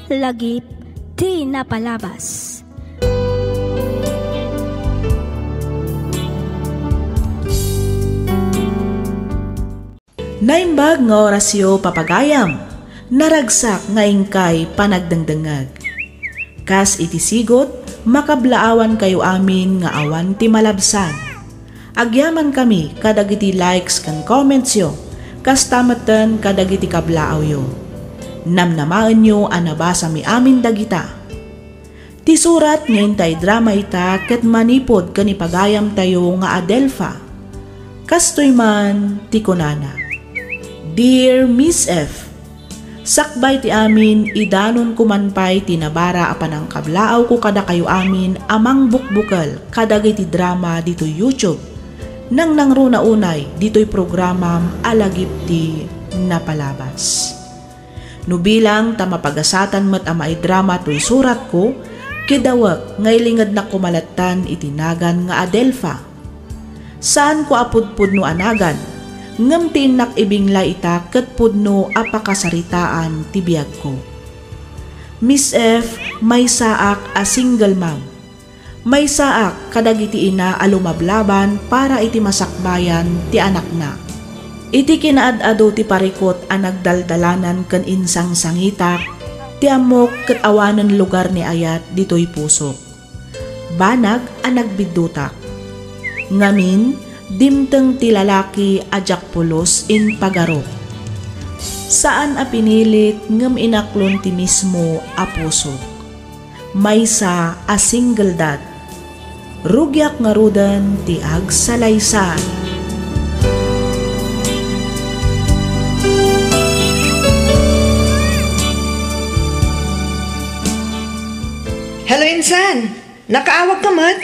lagip ti napalabas. Naimbag nga orasyo papagayam, naragsak nga ingkay panagdangdangag. Kas iti sigot, makablaawan kayo amin nga awan ti malabsan. Agyaman kami kadagiti likes kan comments yo, kas tamatan kadagiti kablaaw yo. Namnamaan nyo anabasa mi amin dagita. Ti surat ngayon tay drama ita ket manipod kanipagayam tayo nga Adelfa. Kastoy man ti kunana. Dear Miss F, sakbay ti amin idanon kumanpay tinabara apan ang kablaaw ko kada kayo amin amang bukbukal kadagiti drama dito YouTube. Nang nangruna unay dito'y programam alagip ti napalabas. No bilang tamapagasatan met amay drama to'y surat ko, kidawak ngaylingad na kumalatan itinagan nga Adelfa. Saan ko apudpud no anagan? Ngem tinak ibingla ita ket pudno apakasaritaan ti biag ko. Miss F, may saak a single mom. May saak kadagiti ina alumablaban para iti masakbayan ti anak na. Iti kinaad-ado ti parikot a nagdaldalanan ken insang sangitak ti amok ket awanen lugar ni ayat ditoy pusok. Banag a nagbiddutak. Ngamin dimteng ti lalaki ajak pulos in pagarok. Saan a pinilit ngem inaklon ti mismo a puso. Maysa a single dad. Rugyak nga rudan ti agsalaysan. Hello, Insan! Nakaawag ka man?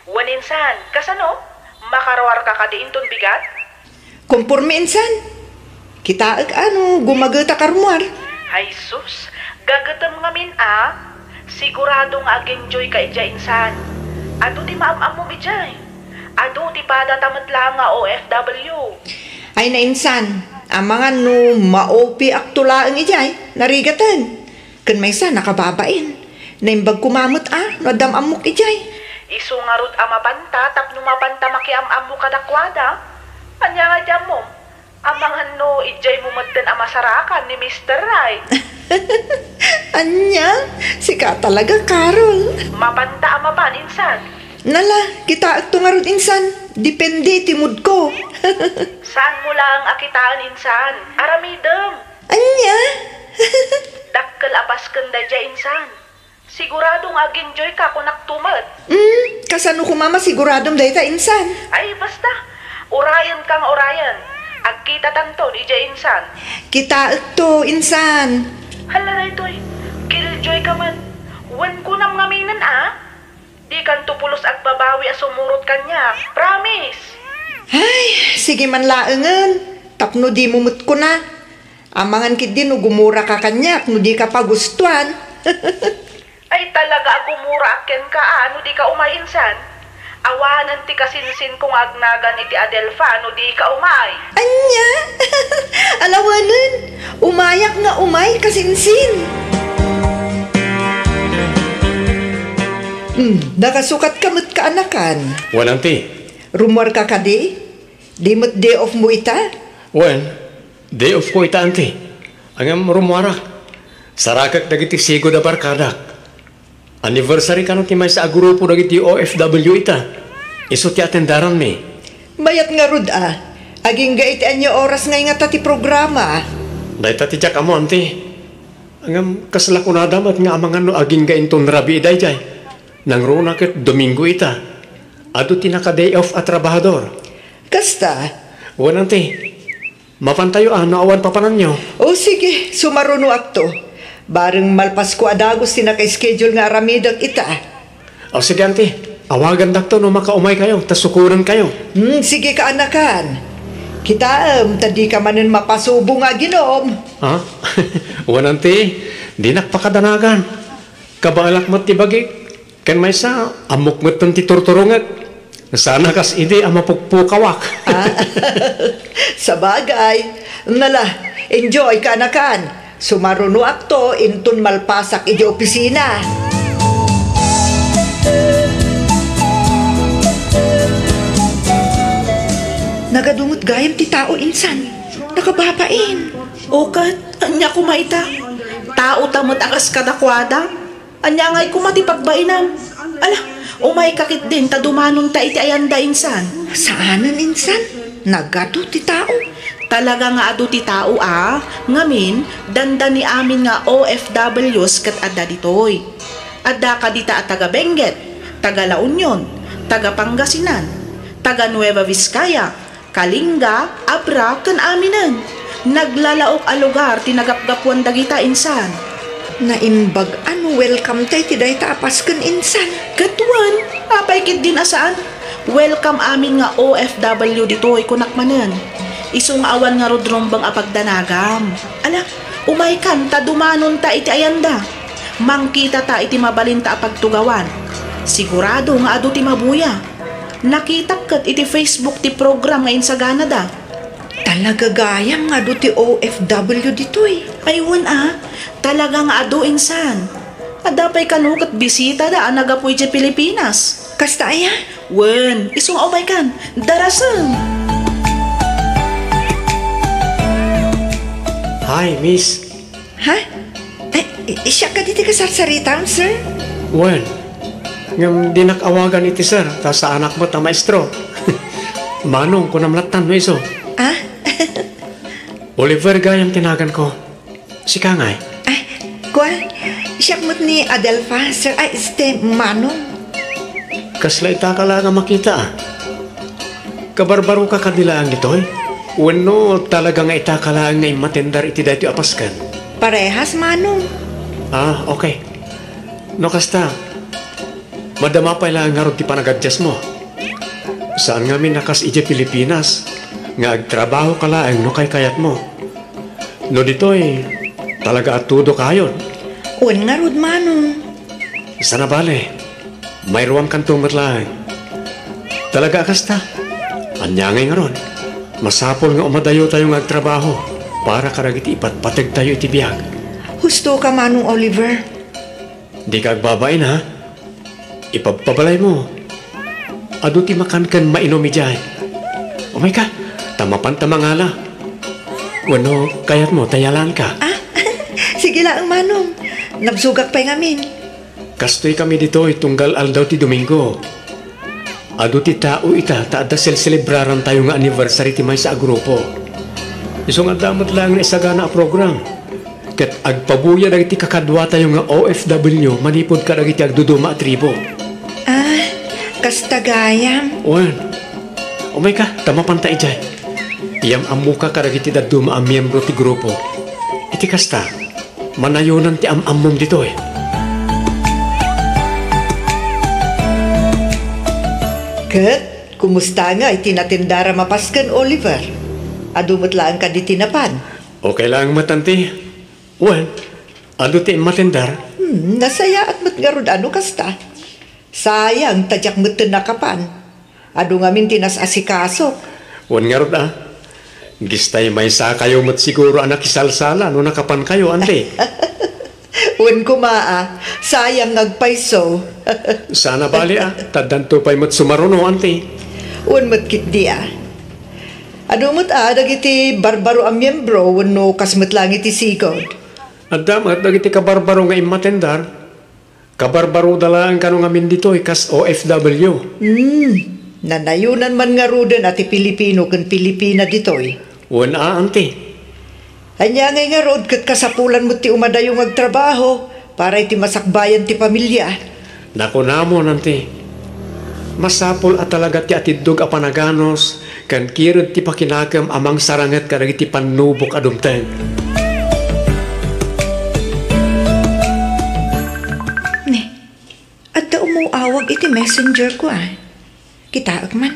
Wan Insan, kasano? Makarawar ka kadiinton bigat? Kumpurme, Insan. Kita gumagata karmuar. Ay sus, gagatam ngamin Sigurado nga ag-enjoy ka ija Insan. Ado ti maam-am mo ijay. Ado ti padatamat lang nga OFW. Ay na, Insan. Amangan no maopi aktulaang ijay. Narigatan. Kan may sa nakababain. Naimbag kumamot nadam amok ijay. Isu nga rod amapanta, tapno mapanta makiam-am mo kadakwada. Anya nga dyan mo, amangan no, ijay mo maddan amasarakan ni Mr. Right. Anya, sika talaga, Carol. Mapanta amapan, Insan. Nala, kita ito nga rod, Insan. Depende, timud ko. Saan mo lang akitaan, Insan? Aramidem. Anya? Dakkel apas kanda dya, Insan. Siguradong ag-enjoy ka kung naktumad. Kasano ko mama siguradong dahita, Insan? Ay, basta. Urayan kang urayan. Agkita tanton, ija Insan. Kita ito, Insan. Hala na ito'y. Killjoy ka man. Wan ko nam ngaminan, Di kan tupulos agbabawi a sumurot kanya. Promise. Ay, sige man laengan. Tapno di mumut ko na. Amangan kit din gumura ka kanyak no di ka pagustuhan. Ay talaga agumura aken ka ano di ka umay Insan. Awanan ti kasinsin kung agnagan iti Adelfa no di ka umay. Anya? Alawanan, umayak nga umay kasinsin. Nakasukat kamot ka anakan. Walang ti. Rumor ka kadi? Di mo't day off mo ita? Wan, day off ko ita anti. Angam rumwara. Sarakak dagiti sigo da barkadak. Anniversary ka no ti may sa grupo dagiti OFW ita. Iso ti atendaran mi. Mayat nga rud Aging gait anyo oras ngay nga ti programa. Dahil ti jak amo anti. Angam kaslakunada mat nga amangan no aging gain ton rabi day jay. Nang runa ket Domingo ita. Ado ti naka day off at trabahador. Kasta? Wan anti. Mapantayo awan papanan nyo. O sige, sumaruno akto. Bareng malpas ko adagos tinaka-schedule nga aramidang ita. O sige, auntie. Awagan dakto no makaumay kayo, tas sukuran kayo. Sige ka, anakan. Kita, tadi ka manin mapasubo nga ginom. Ha? Wan, auntie. Di nakpakadanagan. Kabalak mat ti bagi. Ken may sa, amok mat ti turturungat. Sana kas ide amapukpukawak. Sa bagay. Nala, enjoy ka, anakan. Sumaruno akto intun malpasak iti opisina. Nagadumot gayam ti tao insan. Nakababain. Okat, anya kumaita. Tao tamot akas kadakwada. Anya ngay kumati pagbainam. Ala, umay kakit din tadumanong ta iti ayanda insan. Saanan insan? Nagado ti tao. Talaga nga adu ti tao ngamin, danda ni amin nga OFWs kat adda ditoy. Adda ka dita at taga Benguet, taga La Union, taga Pangasinan, taga Nueva Vizcaya, Kalinga, Abra, kan aminan. Naglalaok a lugar tinagapgapuan dagita insan. Naimbag welcome tayo ti dayta apasken insan. Katuan, apay kit din asaan. Welcome amin nga OFW ditoy kunakmanen. Isong awan nga rodrombang apagdanagam. Ala, umay kan ta dumanon ta iti ayanda. Mangkita ta iti mabalinta apagtugawan. Sigurado nga adu ti mabuya. Nakita kat iti Facebook ti program nga insagana da. Talaga gayam nga adu ti OFW ditoy. Aywan talaga nga adu insan. Adapay kanukat bisita da nagapuy ti Pilipinas. Kasta aya? Wen, isong umay kan, daraseng. Hi, miss. Ha? Siya ka dito kasarsaritam, sir? Well, ngam dinakawagan iti sir, ta sa anak mo ta maestro. Manong ko namlatan mo iso. Oliver gayam tinagan ko. Si Kangay. Kwa, siya mo't ni Adelfa, sir. Manong. Kasla itaka lang nga makita Kabarbaro ka kadilaan ito'y. Wano talaga nga itaka lang nga matendar iti dati apaskan. Parehas, Manong. Okay. No kasta, madama pa ilang nga ron ti panagadjas mo. Saan nga minakas iti Pilipinas, nga agtrabaho ka lang no kay kayat mo. No dito'y talaga atudo kayon. Un nga rod, Manong. Sana bale, mayroon kang tumatlang. Talaga kasta, anyangay nga ron. Masapol nga umadayo tayo nga agtrabaho para karagiti ipatpatag tayo iti biyag. Husto ka, Manong Oliver. Di ka agbabain ha? Ipagpabalay mo. Ado ti makankan mainom ijay. Umay ka, tamapan tamangala. Wano, kayat mo, tayalan ka. Sige lang, Manong. Nagsugak pa'y ngamin. Kastoy kami dito tunggal aldaw ti Domingo. Ado ti tao ita, taada celebraran tayo nga anniversary ti may sa grupo. Isong adamot lang na isagana a program. Kat agpabuya dagiti kakadwa tayo nga OFW, manipod ka dagiti agduduma a tribo. Kasta gayam. Umay ka, tamapan ta ijay. Iyam amuka ka dagiti daduma a miyembro ti grupo. Iti kasta, manayonan ti amamom dito Kat, kumusta nga itinatindara mapaskan, Oliver? Adumot lang ka di tinapan. Okay lang matanti. Ado ti matindar. Nasaya at matgarod kasta. Sayang, tadyak mo't nakapan. Ado nga min tinas asikaso. Ngarod Gistay may sa kayo mo't siguro anak isalsala no nakapan kayo, ante. Sayang ngagpayso. Sana bali tadanto pa'y mo't sumaruno, ante. Mo't kit di Adumot dagiti barbaro ang miyembro wano kasmat lang iti sigod. Adamat dagiti kabarbaro nga imatendar. Kabarbaro dalaan kano nga min dito'y kas OFW. Nanayunan man nga rudan ati Pilipino kan Pilipina dito'y. Ante. Anya nga rod kat kasapulan mo ti umadayong agtrabaho para iti masakbayan ti pamilya. Nako namon, ante. Masapol at talaga ti atidog a panaganos kan kirod ti pakinakam amang sarangat karag ti panubok adumteng. Adda umuawag iti messenger ko Kitaag man.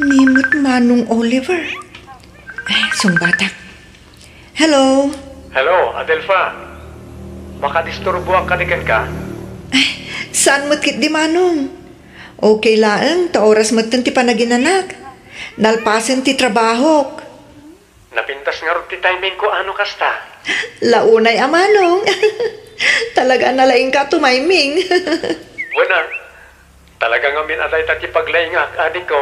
Nimot Manong Oliver. Sungbatak. Hello? Hello, Adelfa. Makadisturbuan ka ka? Saan mo't kit di Manong? Okay lang, ta oras mo't ti panaginanak. Nalpasen ti trabaho. Napintas nga rin ti timing ko ano kasta. Launay amanong. Talaga nalaing ka tumayming. Wala. Talaga nga minaday tati paglayngak, adik ko.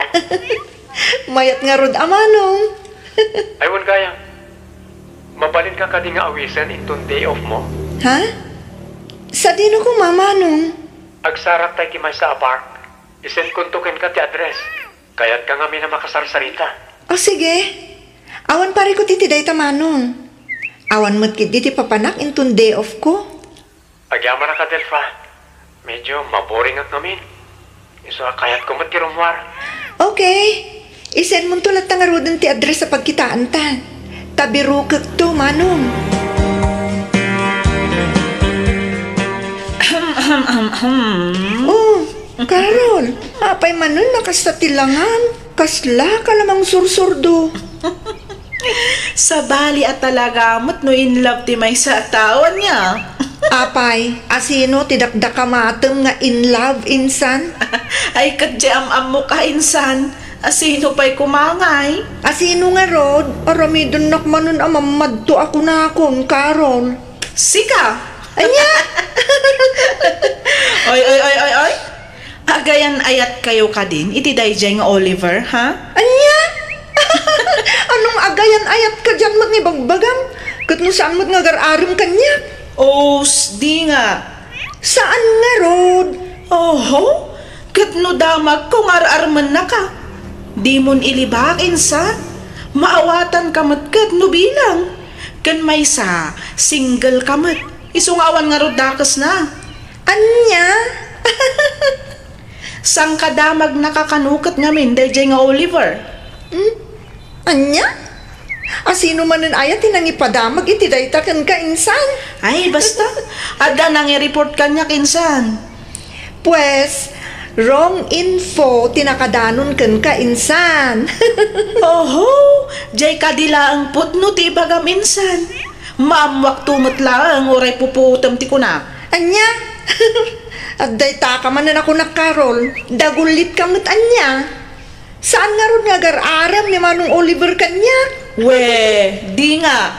Mayat nga rod amanong. Aywan kaya. Mabalin ka kadi nga awisan itong day off mo. Ha? Sa dino ko mamanong? Agsarap tayo kimay sa apark. Isend kuntukin ka ti address. Kaya't ka nga mina makasarsarita. O sige. Awan pare ko titi day tamanong. Awan mo't kit diti papanak intong day off ko. Agyama na ka, Delfa. Medyo maboring at namin. Iso kayat ko matirumwar. Okay. Isend mo tulat nga rodin ti address sa pagkitaan ta. Tabirukak to, manong. Oh, Carol. Apay manon nakastatilangan. Kasla ka lamang sursurdo. Sa bali at talaga mo't no in love ti may sa tawan niya. Apay, asino tidakdak ka matem nga in love insan? Ay kadyam mo ka insan. Asino pa'y kumangay? Asino nga rod? Aramidon nakmanon amamadto ako na akong, Carol. Sika! Anya? Oy. Agayan ayat kayo ka din. Iti dayjay nga Oliver, ha? Anya? Anong agayan ayat ka dyan mat ni bagbagang? Kat no saan mat nga gararim kanya? Oh, di nga. Saan nga rod? Oho, kat no damag kung ar-arman na ka. Di mon ilibak insan. Maawatan kamat kat no bilang. Kan may sa single kamat. Isungawan nga rodakas na. Anya? Sang kadamag nakakanukat ngamin dayjay nga Oliver. Anya? Asino man ang ayat tinang ipadamag iti daytakan ka insan? Ay, basta. Ada nang i-report kanya kinsan. Pues, wrong info tinakadanon kan ka insan. Oho, jay kadila ang putno ti ibagam insan. Maamwak tumot lang, oray puputam ti kuna. Anya? At dayta ka man na ako na Carol. Dagulit ka mo't anya. Saan nga ron nga gar-aram ni Manong Oliver kanya? We, di nga.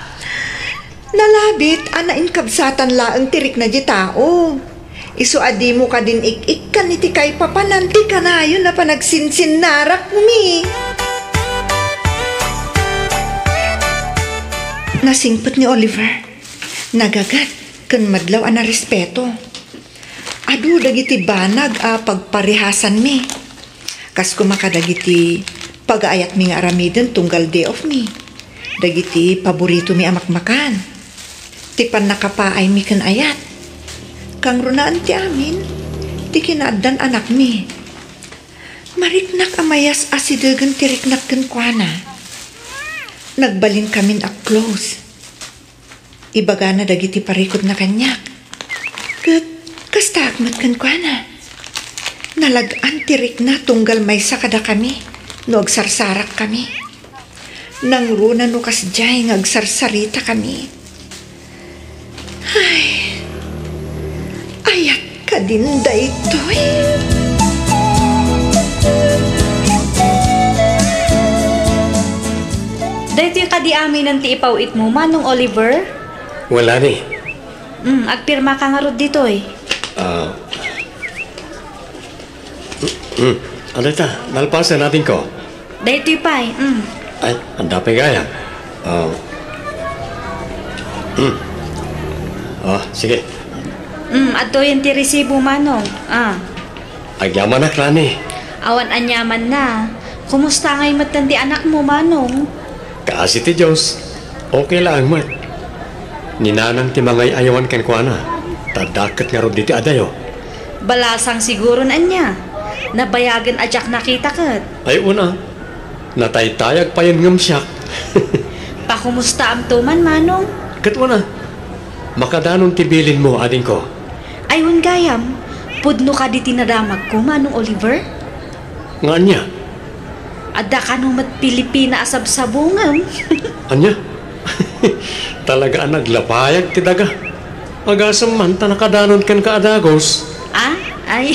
Nalabit, anain kabsatan laang tirik na di tao. Iso adi mo ka din ik-ik kan iti kay papananti ka na yun na panagsinsin narak mi. Nasingpot ni Oliver. Nagagat, kan madlaw ana respeto. Adu dagiti banag a pagparihasan mi. Kas kumakadagiti pag-aayat mi nga aramiden tunggal day of mi. Dagiti paborito mi amakmakan. Tipan nakapaay mi kan ayat. Kang runaan ti amin, ti kinaadan anak mi. Mariknak amayas asidagan tiriknak kan kuana. Nagbalin kamin ak close. Ibaga na dagiti parikod na kanyak. Kat kastagmat kan kuana. Nalagaan tirik na tunggal may sakada kami. No agsarsarak kami. Nang runa no kasjay ng agsarsarita kami. Ay, ayat ka din daytoy. Dahito ka di amin ng tiipawit mo, Manong Oliver? Wala ni. Agpirma ka nga rod dito eh. Ano ita? Nalpasan natin ko. Dahito pa eh. Ay, ang dapay gaya. Sige. Ato yung ti resibo, Manong. Agyaman na, Klani. Awan anyaman na. Kumusta ngay matandi anak mo, Manong? Kaasi ti Diyos. Okay lang, mat. Ninanang ti mangay ayawan ken ko ana. Tadakat nga ro diti adayo. Balasang siguro na anya. Nabayagan adyak nakita kat. Ay una. Nataytayag pa yun ngam siya. Pakumusta am tuman, Manong? Katwa na. Makadanon tibilin mo, ading ko. Aywan gayam. Pudno ka di tinadamag ko, Manong Oliver? Nga anya? Ada ka nung mat Pilipina asab-sabungam. Anya? Talaga ang naglapayag ti daga. Agasam man ta nakadanon ken kaadagos. Ay,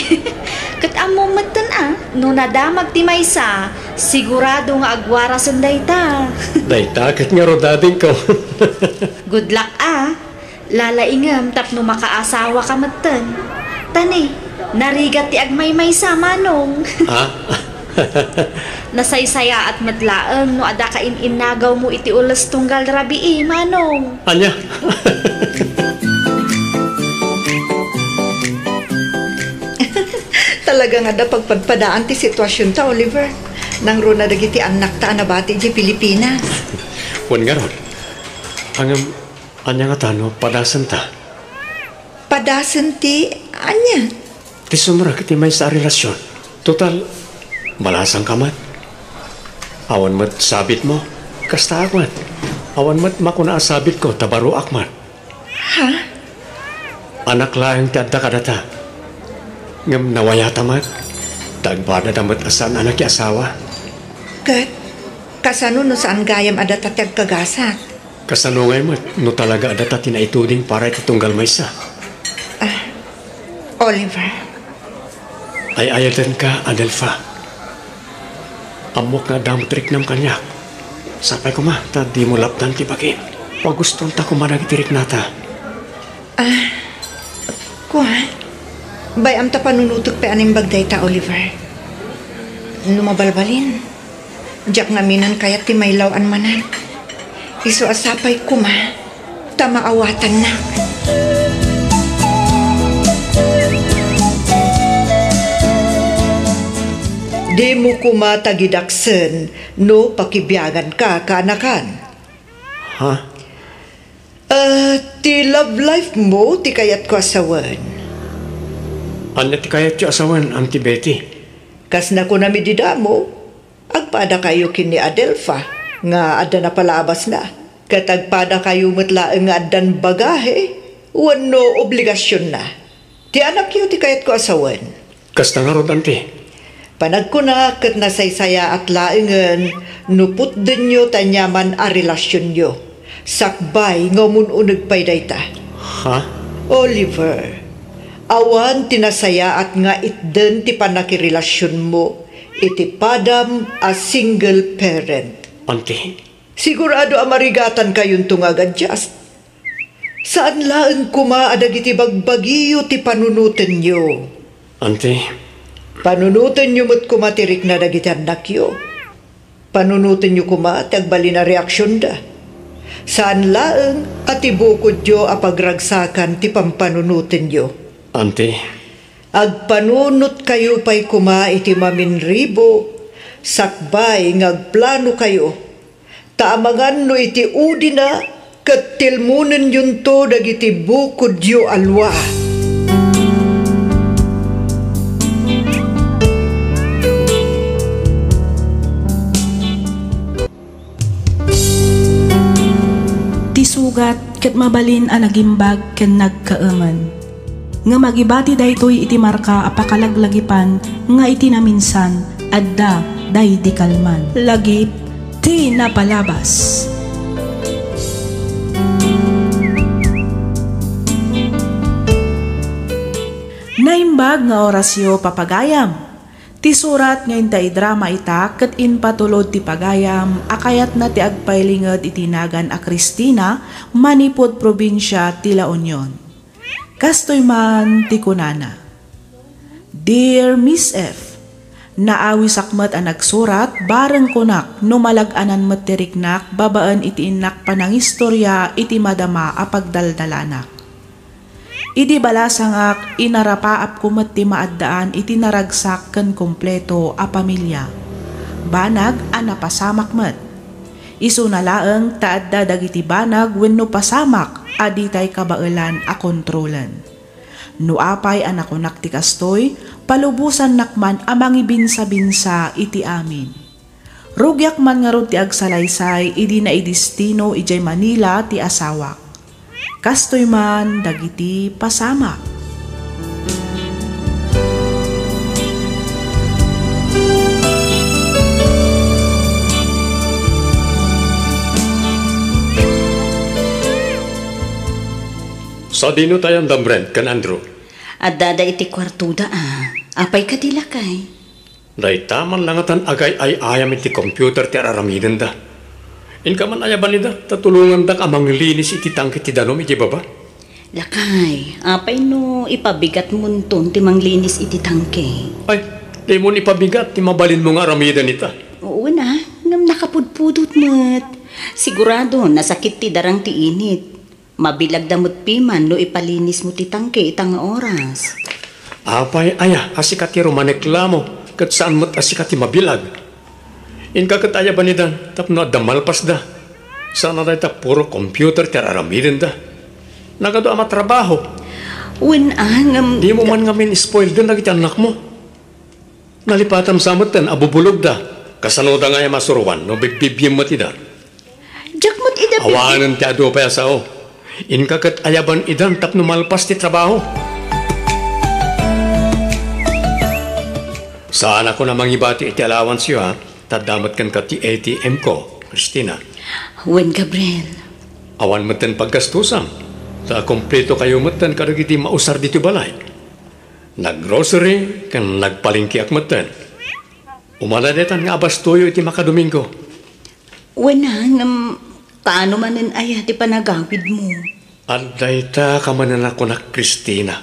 kat amo matan no nadamag ti maysa, sigurado nga agwara sanday ta. Dayta, kat nga rodading ko. Good luck lalaingam tapno makaasawa ka matan. Tani, narigat ti agmay maysa manong. Ha? Nasaysaya at madlaang no ada ka inagaw mo iti ulas tunggal rabi manong. Anya? Talaga nga da pagpadpadaan ti sitwasyon ta, Oliver. Nang runa dagiti anak ta na bati di Pilipinas. Wan nga ron. Anya nga tano, padasan ta. Padasan ti, anya? Ti sumra kiti may sa relasyon. Total, malasang kamat. Awan mat sabit mo, kasta akmat. Awan mat makuna asabit ko, tabaro akmat. Ha? Anak laeng ti adda kadata. Ngam nawaya tamat. Dagbada damat asan anak ki asawa. Kat, kasano no saan gayam ada tatyag kagasat? Kasanungay mat, no talaga adata tinaituding para ititunggal maysa. Oliver, Ay ayatan ka, Adelfa. Amok nga damutrik ng kanyak. Sapay ko ma, ta di mo laptan ti bagin. Paguston ta kumanagitirik nata. kuha. Bayam ta panunutok pa aning bagday ta, Oliver. Numabalbalin. Diyak ngaminan kayat ti maylaw an manan. Isu asapay kuma. Ta maawatan na. Di mo kuma tagidaksen no pakibiyagan ka kanakan. Ha? Ti love life mo ti kayat ko asawan. Anya ti kayat ti asawan, Auntie Betty. Kas na ko nami didamo, agpada kayo kini Adelfa, nga adda na palabas na. Katagpada kayo matlaang nga addan bagahe, wano obligasyon na. Ti anak yu ti kayat ko asawan. Kasta nga rod, Auntie. Panagkuna kat nasaysaya at laengan, nuput din nyo tanyaman a relasyon nyo. Sakbay ngamununag pay dayta. Ha? Oliver, awan tinasaya at nga itden ti panakirelasyon mo, iti padam a single parent. Auntie. Sigurado amarigatan kayong tungagadjust. Saan laeng kuma adag iti bagbagiyo ti panunutin nyo? Auntie. Panunutin nyo mo't kumatirik na dagiti anak yo. Panunutin nyo kuma tagbali na reaksyon da. Saan laeng at ibukod yo apagragsakan ti pampanunutin yo. Auntie. Agpanunot kayo pa'y kuma iti maminribo, sakbay ngagplano kayo. Taamangan no iti udi na, kat tilmunan yun to dagiti bukod yo alwa. Sugat ket mabalin a nagimbag ken nagkaeman. Nga magibati daytoy iti marka apakalaglagipan nga iti naminsan adda day di kalman. Lagip ti napalabas. Naimbag nga orasyo papagayam. Ti surat ngayon ta idrama ita ket inpatulod ti pagayam akayat na ti agpailinged itinagan a Cristina manipod probinsya ti La Union. Kastoy man ti kunana. Dear Miss F, naawi sakmet a nagsurat bareng kunak no malag-anan met ti riknak babaan iti innak panangistorya iti madama a pagdaldalanak. Idi balasangak inarapaap kumet ti maaddaan iti naragsak ken kompleto a pamilya. Banag a napasamak met. Isu na laeng taadda dagiti banag wenno pasamak aditay kabaelan a kontrolan. No apay anakunak ti kastoy palubusan nakman a mangibinsa-binsa iti amin. Rugyak man nga rod ti agsalaysay idi na idistino ijay Manila ti asawak. Kastoy man dagiti pasama. Sa dino tayong Brent kan Andrew. At dada iti kwartuda apay ka dilakay. Day taman langatan agay ay ayam iti computer ti araramidan da. In ka man ayaban nida, tatulungan da amang linis iti tangke ti danom iti baba. Lakay, apay no ipabigat munton ti manglinis iti tangke. Ay, di mo ni pabigat, ti mabalin mo nga aramidan ita. Oo na, ngam nakapudpudot mo't. Sigurado, nasakit ti darang ti init. Mabilag damot piman no ipalinis mo ti tangke itang oras. Apay, aya, asikat ti rumaneklamo. Kat saan mo't asikat ti mabilag. In kakat aya ba nidan, tapno damalpas da. Sana da ita puro computer ti aramidan da. Nagado ama trabaho. Ngam... Di mo man ngamin spoil din nagiti anak mo. Nalipatam samot ten, abubulog da. Kasano da nga yung masuruan, no bigbibiyem mo ti da. Jak mo't ida... Awanan ti ado pa yasao. In kakat ayaban idan tapno malpas ti trabaho. Saan ako na mangibati iti allowance yo ha? Tadamat kan ka ti ATM ko, Christina. Gabriel. Awan mo ten paggastusan. Sa kompleto kayo mo ten kadagiti mausar dito balay. Nag-grocery kan nagpalingki ak mo ten. Umaladetan nga abastoyo iti makadomingo. Ngam... Paano manin ay ti panagawid mo? Aday ta kamanan ako na Christina.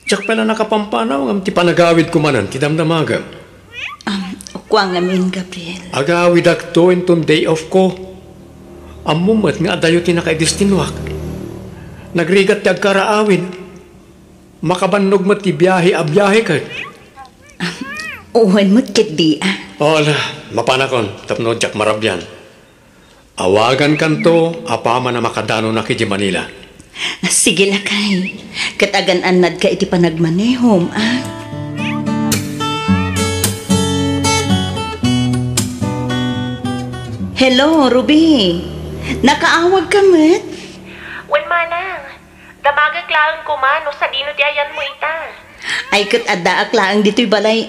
Tsak pala nakapampanaw ang ti panagawid ko manan, ti damdamagam. Kuwang amin, Gabriel. Agawid akto inton day off ko. Amumat nga adayo ti nakaidistinwak. Nagrigat ti agkaraawin. Makabannog mo ti biyahe a biyahe ka. Uwan mo't kit di Ola, mapanakon, tapno jak marabyan. Awagan kanto, apama na makadano na kiji Manila. Sige lakay. Katagan-anad ka iti panagmanehom, Hello, Ruby. Nakaawag ka, met? Manang. Damagag laang ko man, no sa dino di ayan mo ita. Ay, katadak laang dito'y balay,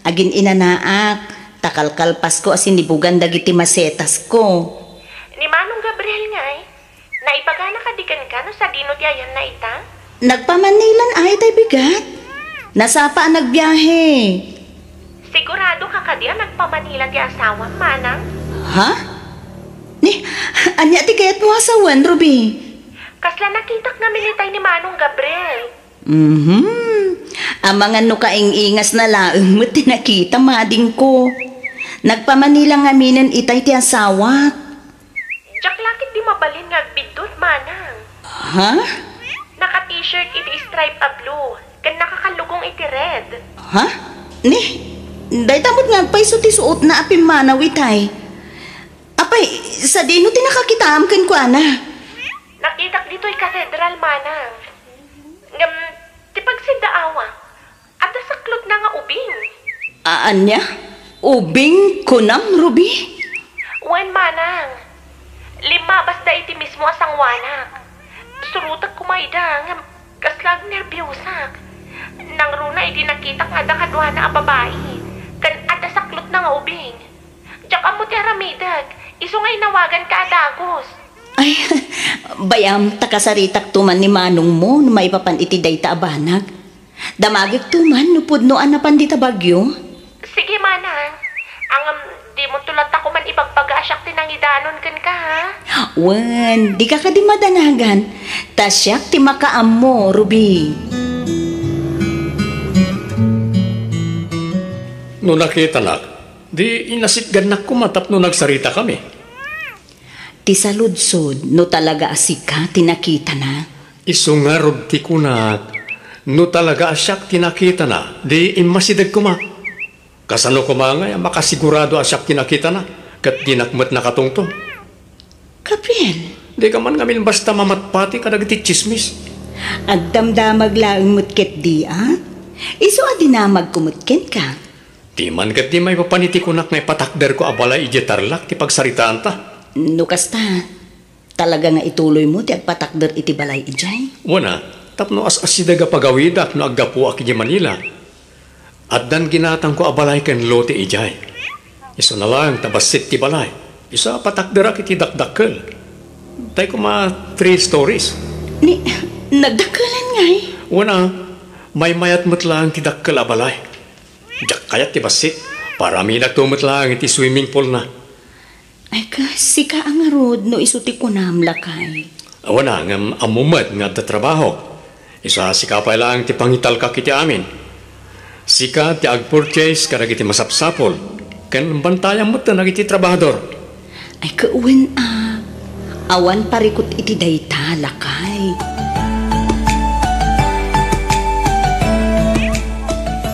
Agin inanaak. Takalkalpas ko asin nibugan dagiti masetas ko. Ni Manong Gabriel nga naipagana kadikan ka no sa dino di ayan na ita? Nagpamanilan ay tay bigat. Nasapa ang nagbiyahe. Sigurado ka kadiya nagpamanilan ti asawa, Manang? Ha? Anya ti kayat mo asawan, Ruby? Kasla nakitak na militay ni Manong Gabriel. Ang mga nukaing-ingas na laeng mo tinakita mading ko. Nagpamanila nga minin itay ti asawa. Jak lakit di mabalin nga agbidot, Manang. Ha? Naka-t-shirt iti stripe a blue. Kan nakakalugong iti red. Ha? Day tamot nga pa'y ti suot na apim manaw itay. Apay, sa dino ti nakakitaam kan ko, Nakitak dito'y katedral, Manang. Ngam, ti pagsidaawa. At nasaklot na nga ubing. Anya? Ubing kunam, Ruby? Manang. Limabas da iti mismo asang wanak. Surutag kumayda nga kaslag nervyosak. Nang runa iti nakita nga da kadwa na a babae. Kan ada saklot na nga ubing. Diyak amo ti aramidag. Iso ngay nawagan ka adagos. Ay, bayam takasaritak tuman ni manong mo na maipapan iti dayta abanag. Damagig tuman nupod noan na pandita bagyo. Sige, Manang. Ang di mo tulat ako man ipagpag-asyak tinangidanon kan ka, ha? Di ka di madanagan. Tasyak ti makaam mo, Ruby. No nakita nak, di inasitgan na kumatap no nagsarita kami. Ti saludsod, no talaga asika, tinakita na. Isungarod ti kunat, no talaga asyak tinakita na, di imasidag kuma. Kasano kumangay, makasigurado asyak tinakita na, kat dinakmat na katungtong. Gabriel. Di ka man ngamin basta mamatpati kadagiti chismis. At damdamag laang mutket di, Iso adinamag kumutken ka. Di man kat di may papaniti kunak ngay patakder ko abala ijetarlak ti pagsaritaan ta. Nukas ta, talaga nga ituloy mo ti agpatakder iti balay ijay? Wana, tapno as-asidaga pagawidak no aggapu aki di Manila. At dan ginatang ko abalay ken lote ijay. Iso na lang tabasit ti balay. Isa patakder aki ti dakdakkel. Tay ko 3 stories. Nagdakalan ngay? Wana, may mayat mo't lang ti dakkel a balay. Jak kayat ti basit, para mi nagtumot lang iti swimming pool na. Ay kasi ka ang arod no isuti ko namlakay. Awan na, ngam amumat nga da trabaho. Isa sika pa lang ti pangital ka kiti amin. Sika ti ag-purchase karag iti masapsapol. Ken bantayan mo't na nagiti trabahador. Ay kauwan awan parikot iti dayta lakay.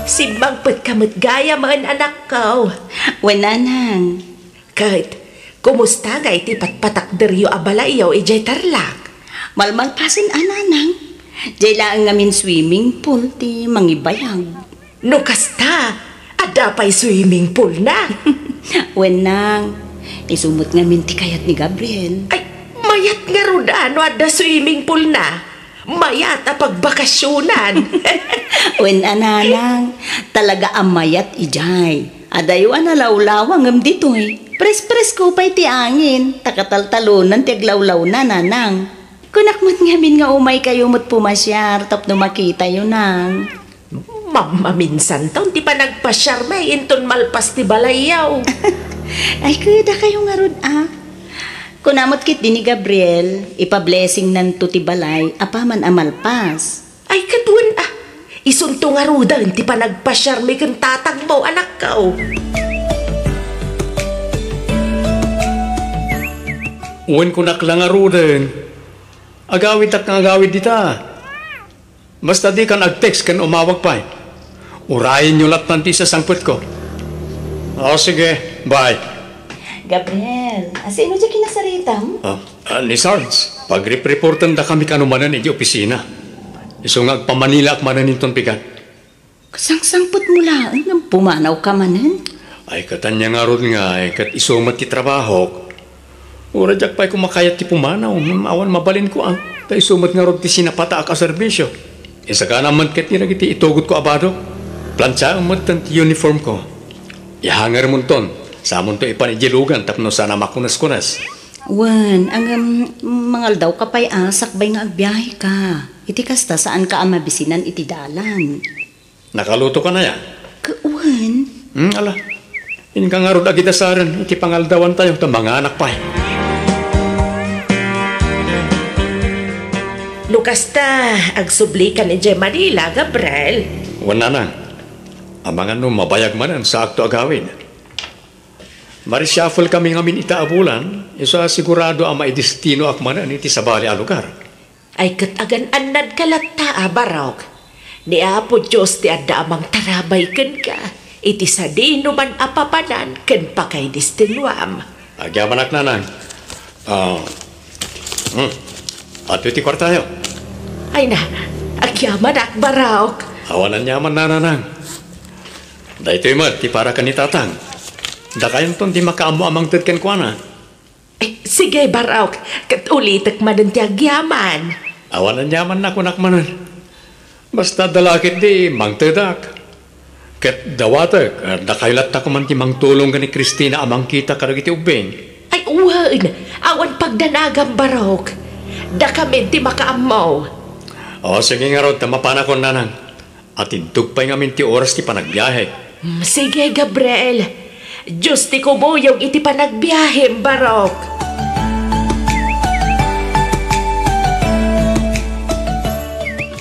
Simbangpet kamot gaya mga anak ko. Wananang. Kahit, kumusta nga iti patpatakderyo abalayaw ijay tarlak? Malmalpasan ananang. Jay lang ngamin swimming pool ti mangibayag. No kasta, ada pa'y swimming pool na. Wanang. Isumot ngamin ti kayat ni Gabriel. Ay, mayat nga rodano ada swimming pool na. Mayat a pagbakasyonan. Wen ananang, talaga amayat ijay. Adayuan na lawlawang ngam ditoy. Pres-pres ko pa'y ti angin. Takataltalunan ti aglawlaw na nanang. Kunakmat ngamin nga umay kayo mo't pumasyar tapno makita yun nang. Mama minsan taon ti pa nagpasyar may inton malpas ti balayaw. Ay kada kayo nga rod Kunamot kit din ni Gabriel, ipa-blessing nan to ti balay, apaman amalpas. Ay katun isunto nga rudan ti pa nagpasyar may kang tatag mo anak ka Uwan ko naklang arudan. Agawid at nga agawid dita. Basta di kan ag-text kan umawag pa. Urayin nyo lat nanti sa sangput ko. O sige, bye. Gabriel, asino dyan kinasaritam? Ni Sarge, pag-reportan da kami kanumanan iti opisina. Iso nga agpamanila ak manan inton pigan. Kasang-sangput mo lang, nang pumanaw ka manan? Ay katanya nga ron nga, kat isumat ti trabaho. Ura jak pa'y kumakayat ti pumanaw, awan mabalin ko ta isumat nga ron ti sinapata ak a serbisyo. Isa ka naman kat iti itugot ko abado. Plancha ang matan ti uniform ko. Ihanger mo ton. Samon to ipanijilugan tapno sana makunas-kunas. Wan, ang mangal daw ka pa'y sakbay nga agbiyahe ka. Iti kasta saan ka amabisinan iti dalan. Nakaluto ka na yan? Wan? Ala, in ka nga ron agidasaran, iti pangaldawan tayo, ta mga anak pa. Lukasta, agsubli ka ni Jay Manila, Gabriel. Wan na. Amangan no mabayag manan sa akto agawin. Marishuffle kami ngamin itaabulan, isa sigurado ang maidestino akmanan iti sa bali a lugar. Ay katagan anad kalata barok. Ni Apo Diyos ti adda amang tarabay ken ka. Iti sa dino man apapanan ken pakay distinuam. Agyaman ak nanang. Ato iti kwartayo. Ay na, agyaman ak barok. Awanan yaman nananang. Dahito mat, ti para ka ni tatang. Dakayan ton di makaamo amang tedken ko na. Ay, sige barok, kat ulitak manan ti agyaman. Awanan yaman na kunak manan. Basta dalakit di mang tedak. Ket dawatek, dakaylat ta kuman ti mang tulong gani Kristina amang kita karag iti ubing. Ay uwan, awan pagdanagam barok. Dakamin ti makaamaw. O sige nga rod, tamapana ko nanang. At intugpay ngamin ti oras ti panagbiyahe. Sige Gabriel. Diyos ti kumuyog iti panagbiyahe, barok.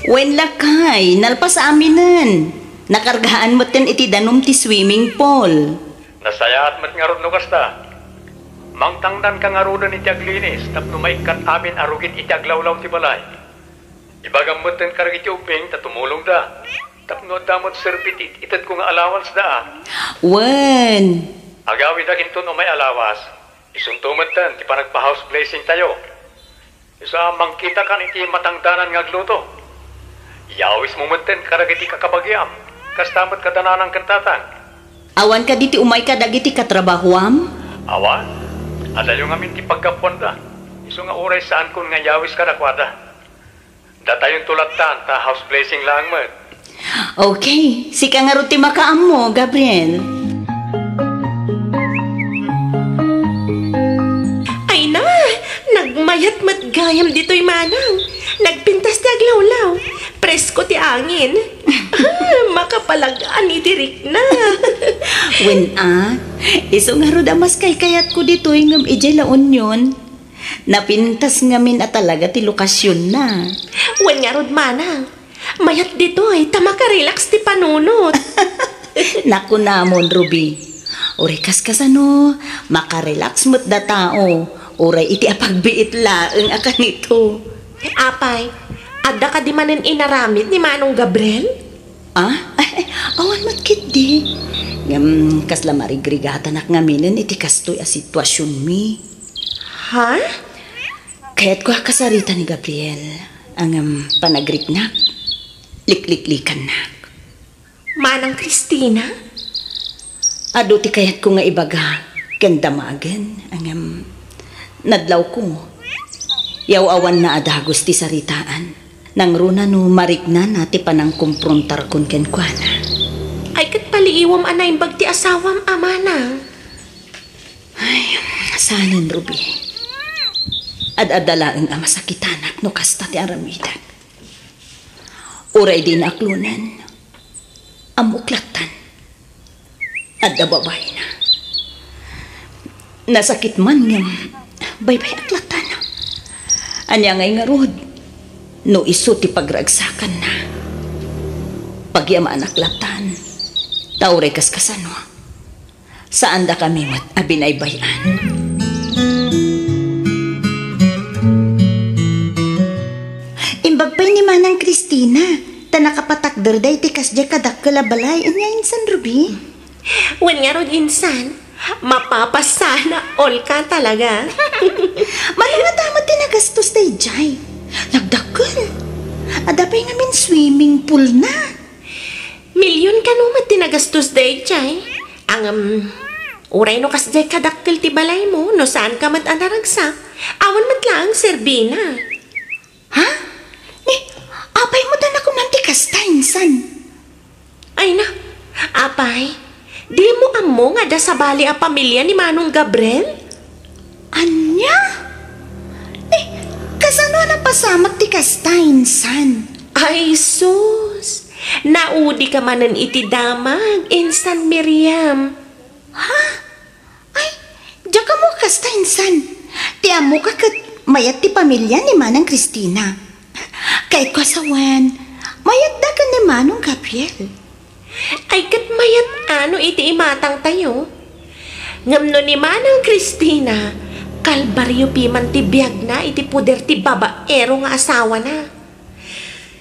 Wen lakay, nalpas aminan. Nakargaan mo ten iti danom ti swimming pool. Nasayaat mat nga ron no kasta. Mangtangdan ka nga ron iti aglinis, tapno maikat amin arugit iti aglawlaw ti balay. Ibagam mo ten karag iti uping, tatumulong da. Tapno damot serpitit, itad ko nga allowance da. Wen. Agawid akin to no may alawas. Isuntumad tan, ti panagpa-house blessing tayo. Isa mangkita kan iti matangdanan nga agluto. Yawis mo menten karag iti kakabagyam. Kastamat kadananang kantatang. Awan ka diti umay ka dagiti katrabahuam? Awan? Adayo nga min ti pagkapuan da. Iso nga oray saan kun nga yawis ka nakwada. Datayon tulat tan, ta house blessing lang mo. Okay, sika nga ruti makaam mo, Gabriel. Ay na, nagmayat matgayam dito'y manang. Nagpintas ti aglawlaw. Presko ti hangin. Makapalagaan idirik na. When iso nga ro damas kay kayat ko dito ngam ijay laon yun. Napintas ngamin at talaga ti lokasyon na. When nga rod manang, mayat dito ay tamaka-relax ti panunot. Naku namon, Ruby. Uray kas ano, makarelax mo't da tao. Uray iti apagbiit laeng akan ito. Apay, adda ka di manen inaramid ni Manong Gabriel? Awan matkit di. Kas lamarigrigatan ak ngaminin iti kastoy a sitwasyon mi. Ha? Kaya't ko kasarita ni Gabriel ang panagriknak, likliklikan na. Manang Cristina? Ado ti kayat ko nga ibaga, kendamagan, ang nadlaw ko. Yaw-awan na adagos ti saritaan. Nang runa no marikna na ti panang kumprontar kun kenkwana. Ay kat paliiwam anay bagti asawam amana. Ay, sanan Ruby. Ad-adala ang amasakitanak no kasta ti aramidan. Uray din aklunan. Amuklatan. Ad-ababay na. Nasakit man ng baybay aklatan. Anya ngay nga rod. No iso ti pagragsakan na. Pagyamaan aklatan. Tauray kaskasano. Saan da kami mat abinaybayan? Imbagpay ni Manang Cristina, ta nakapatakder day tikas dya kadak kalabalay, anya insan Ruby? Wen nga ron insan, mapapasana all ka talaga. Mga tama tinagastos day jay. Nagdakil. Adapay namin swimming pool na. Milyon ka naman tinagastos day jay. Ang uray no kas jay kadakkel ti balay mo, no saan ka mat anaragsak, awan mat lang serbina. Ha? Apay mo dan ako mantikas ta, insan. Ay na, apay, di mo amo nga da sa bali a pamilya ni Manong Gabriel? Anya? Kasano na pasamak ti kasta, insan? Ay sus, naudi ka manan iti damag, insan Miriam. Ha? Ay, diya ka mo kasta, insan. Ti amo ka kat mayat ti pamilya ni Manang Cristina. Kahit ko asawan, mayat da ka ni Manong Gabriel. Ay kat mayat ano iti imatang tayo. Ngamno ni Manang Cristina, kalbaryo piman ti biyag na iti puder ti babaero nga asawa na.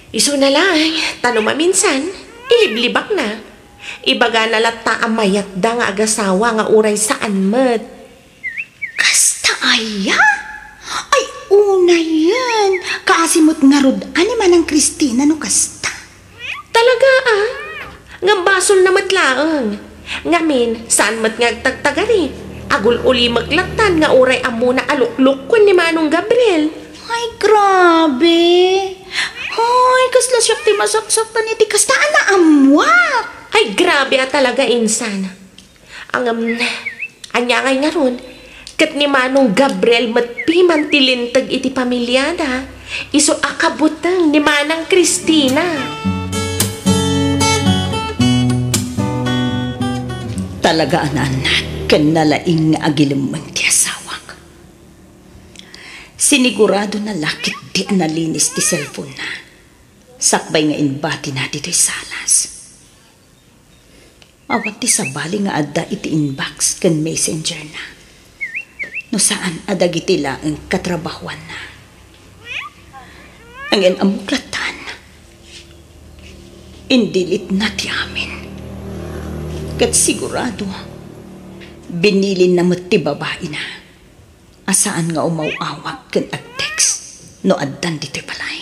Iso na lang, tanong maminsan, iliblibak na. Ibaga na lata amayat da nga agasawa nga uray saan mat. Kasta aya? Ay, una yan. Kaasimot nga rod, ani Manang Cristina no kasta. Talaga ngambasol na matlaang. Ngamin, saan mat nga tagtagari? Agul uli maglatan nga uray amuna alukluk kun ni Manong Gabriel. Ay, grabe. Hoy, kasla siya ti masaksakan iti kastaan na amwak. Ay, grabe talaga insan. Ang anyangay nga ron, kat ni Manong Gabriel matpiman tilintag iti pamilyada, iso akabutang ni Manang Cristina. Talaga anak, kanalaing nga agilimang ti asawak. Sinigurado na lakit di analinis ti cellphone na. Sakbay nga inbati na dito'y salas. Awat ti sabali nga adda iti inbox kan messenger na. No saan adagiti laeng katrabahuan na. Ang inamuklatan, indilit na ti amin. Kat sigurado, binilin na ti babae na. Asaan nga umawawag kan ag-text no addan dito'y balay.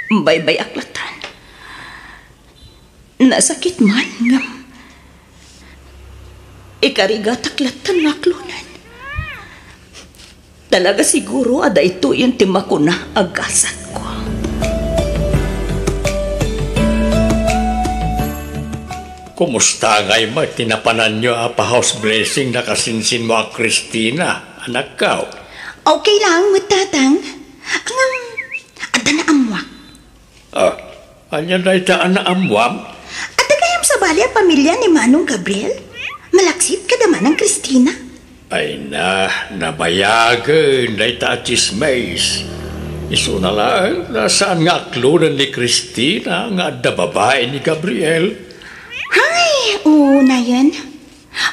Baybay aklatan. Nasakit man nga. Ikariga taklatan maklunan. Talaga siguro ada ito yung timako na agasan ko. Kumusta ngay mo? Tinapanan nyo pa house blessing na kasinsin mo Cristina, anak ka. Okay lang, matatang. Ada na amwak. Anya na itaan na amwam? At kayam sa bali ang pamilya ni Manong Gabriel? Malaksit ka naman ng Christina? Ay nabayagan na ita chismes. Iso na lang, nasaan nga aklunan ni Christina nga da babae ni Gabriel? Ay, una yan.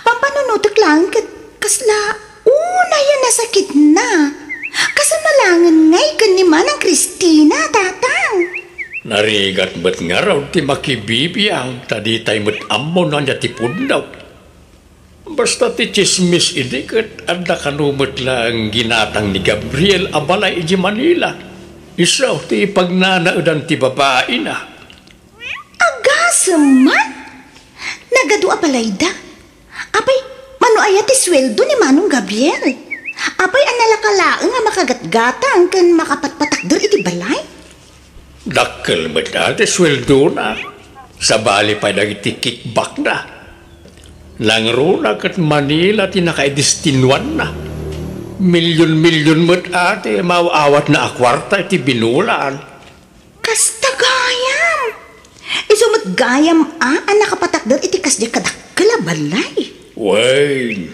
Pampanunutok lang kasla, una yan nasakit na. Kasamalangan ngay kanima ng Christina, tatang. Narigat ba't nga raw ti makibibiyang tadi tayo mat ammo na niya ti pundaw. Basta ti chismis ini kat anda kanumot lang ginatang ni Gabriel abalay iji Manila. Isaw ti pagnanaudan ti babae na. Agasaman? Nagadu apalayda? Apay, mano ayat ti sweldo ni Manong Gabriel? Apay analakalaan nga makagatgatang kan makapatpatakder iti balay? Dakkel mo dati sweldo na. Sa bali pa nagiti kickback na. Langro na kat Manila tinakaidistinwan na. Milyon-milyon mo ate mauawat na akwarta iti binulaan. Kasta gayam! Isumot gayam ang nakapatakder iti kasya kadakkel balay. Wait.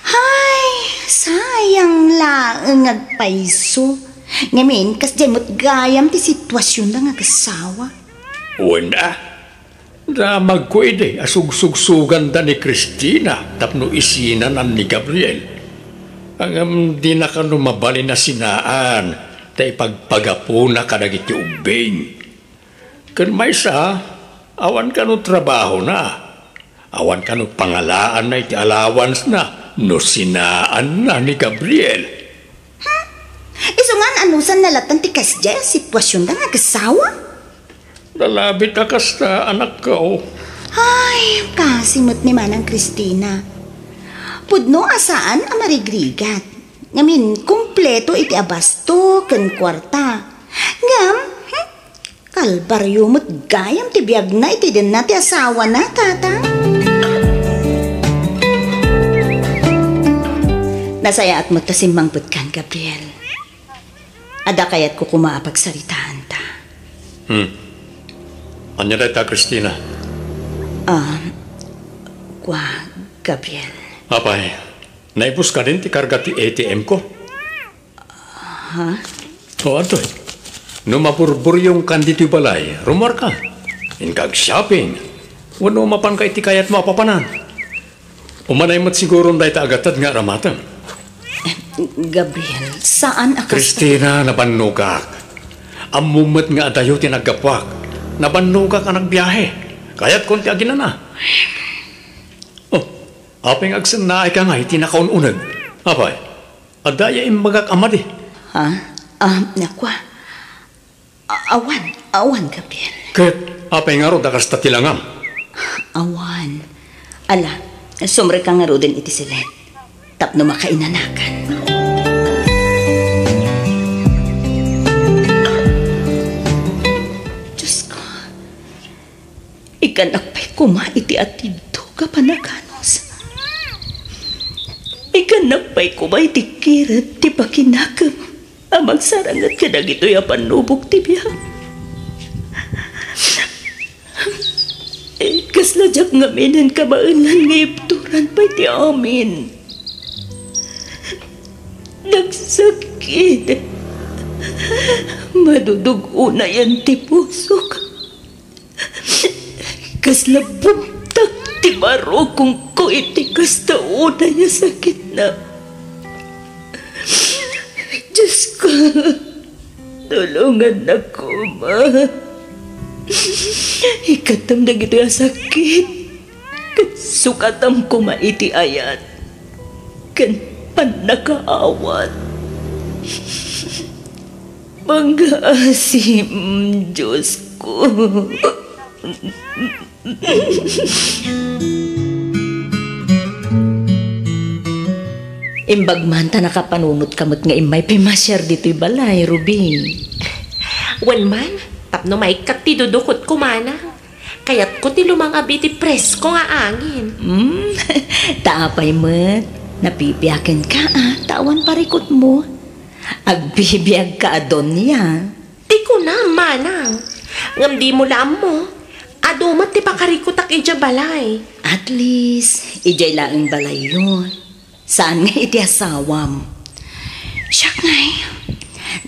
Hay, sayang lang agpaiso. Ngamin, kasya mo't gayam ti sitwasyon lang agasawa. Wala. Na magkwede asug-sugsugan da ni Christina tapno isinan ni Gabriel. Ang di na ka lumabali na sinaan tay pagpagapo na ka nagiti ubing. Kan may sa, awan ka no trabaho na. Awan ka no pangalaan na iti allowance na no sinaan na ni Gabriel. Iso nga anusan nalatan ti kasya sitwasyon lang agasawa? Lalabit na kasta anak ko. Ay, kasimot ni Manang Christina. Pudno asaan ang marigrigat. Ngamin, kumpleto iti abasto ken kwarta. Ngam, kalbaryo mo't gayam ti biyag na iti din na ti asawa na, tatang. Nasayaat mo ta simbangput kan, Gabriel. Ada kayat ko kumapagsaritaan ta. Anya na ita, Christina? Gabriel. Apay, naibus ka rin ti karga ti ATM ko? O ato, numaburbur yung kanditi balay, rumor ka. Inkag-shopping. Wano mapan ka iti kayat mo apapanan. Umanay mo't siguro na ita agatad nga ramatan. Gabriel, saan akas... Christina, nabanugak. Amumot nga adayo tinagapwak. Nabanugak ang nagbiyahe. Kaya't konti agina na. Apeng agsan na ay ka nga, itinakaununag. Apay, adaya imagak amadi. Nakwa. Awan, Gabriel. Ket, apeng nga ro, dakas tatilangam. Awan. Ala, sumre ka nga ro din iti silet. Tapno makainanakan. Diyos ko, ikanak pa'y kumaiti at tidto ka panakanos. Ikanak pa'y kumaiti kirat ti pakinakam. Amang sarangat ka na gito'y apanubok ti biyang. Kasladyak nga minan kabailan nga ipturan pa'y ti amin. Nagsakit. Madudugo na yan ti pusok. Kaslabumtak ti baro kung ko iti kastauna niya sakit na. Diyos ko, tulungan na ko, ma. Ikatam na gito yung sakit. Sukatam ko maiti ayat. Kan panakaawat. Mangaasim, Diyos ko. Imbagman ta nakapanunot kamot nga imay pimasyar dito'y balay, Ruby. Wan man, tapno may katidudukot kumana. Kaya't ko ti lumangabi ti presko nga angin. Taapay mat, napipiyakin ka tawan parikot mo. Agbibiyag ka adon niya. Di ko na, manang. Ngam di mo lam mo. Adumat ti pakarikutak ija balay. At least, ijay laing balay yun. Saan nga iti asawam? Siyak ngay.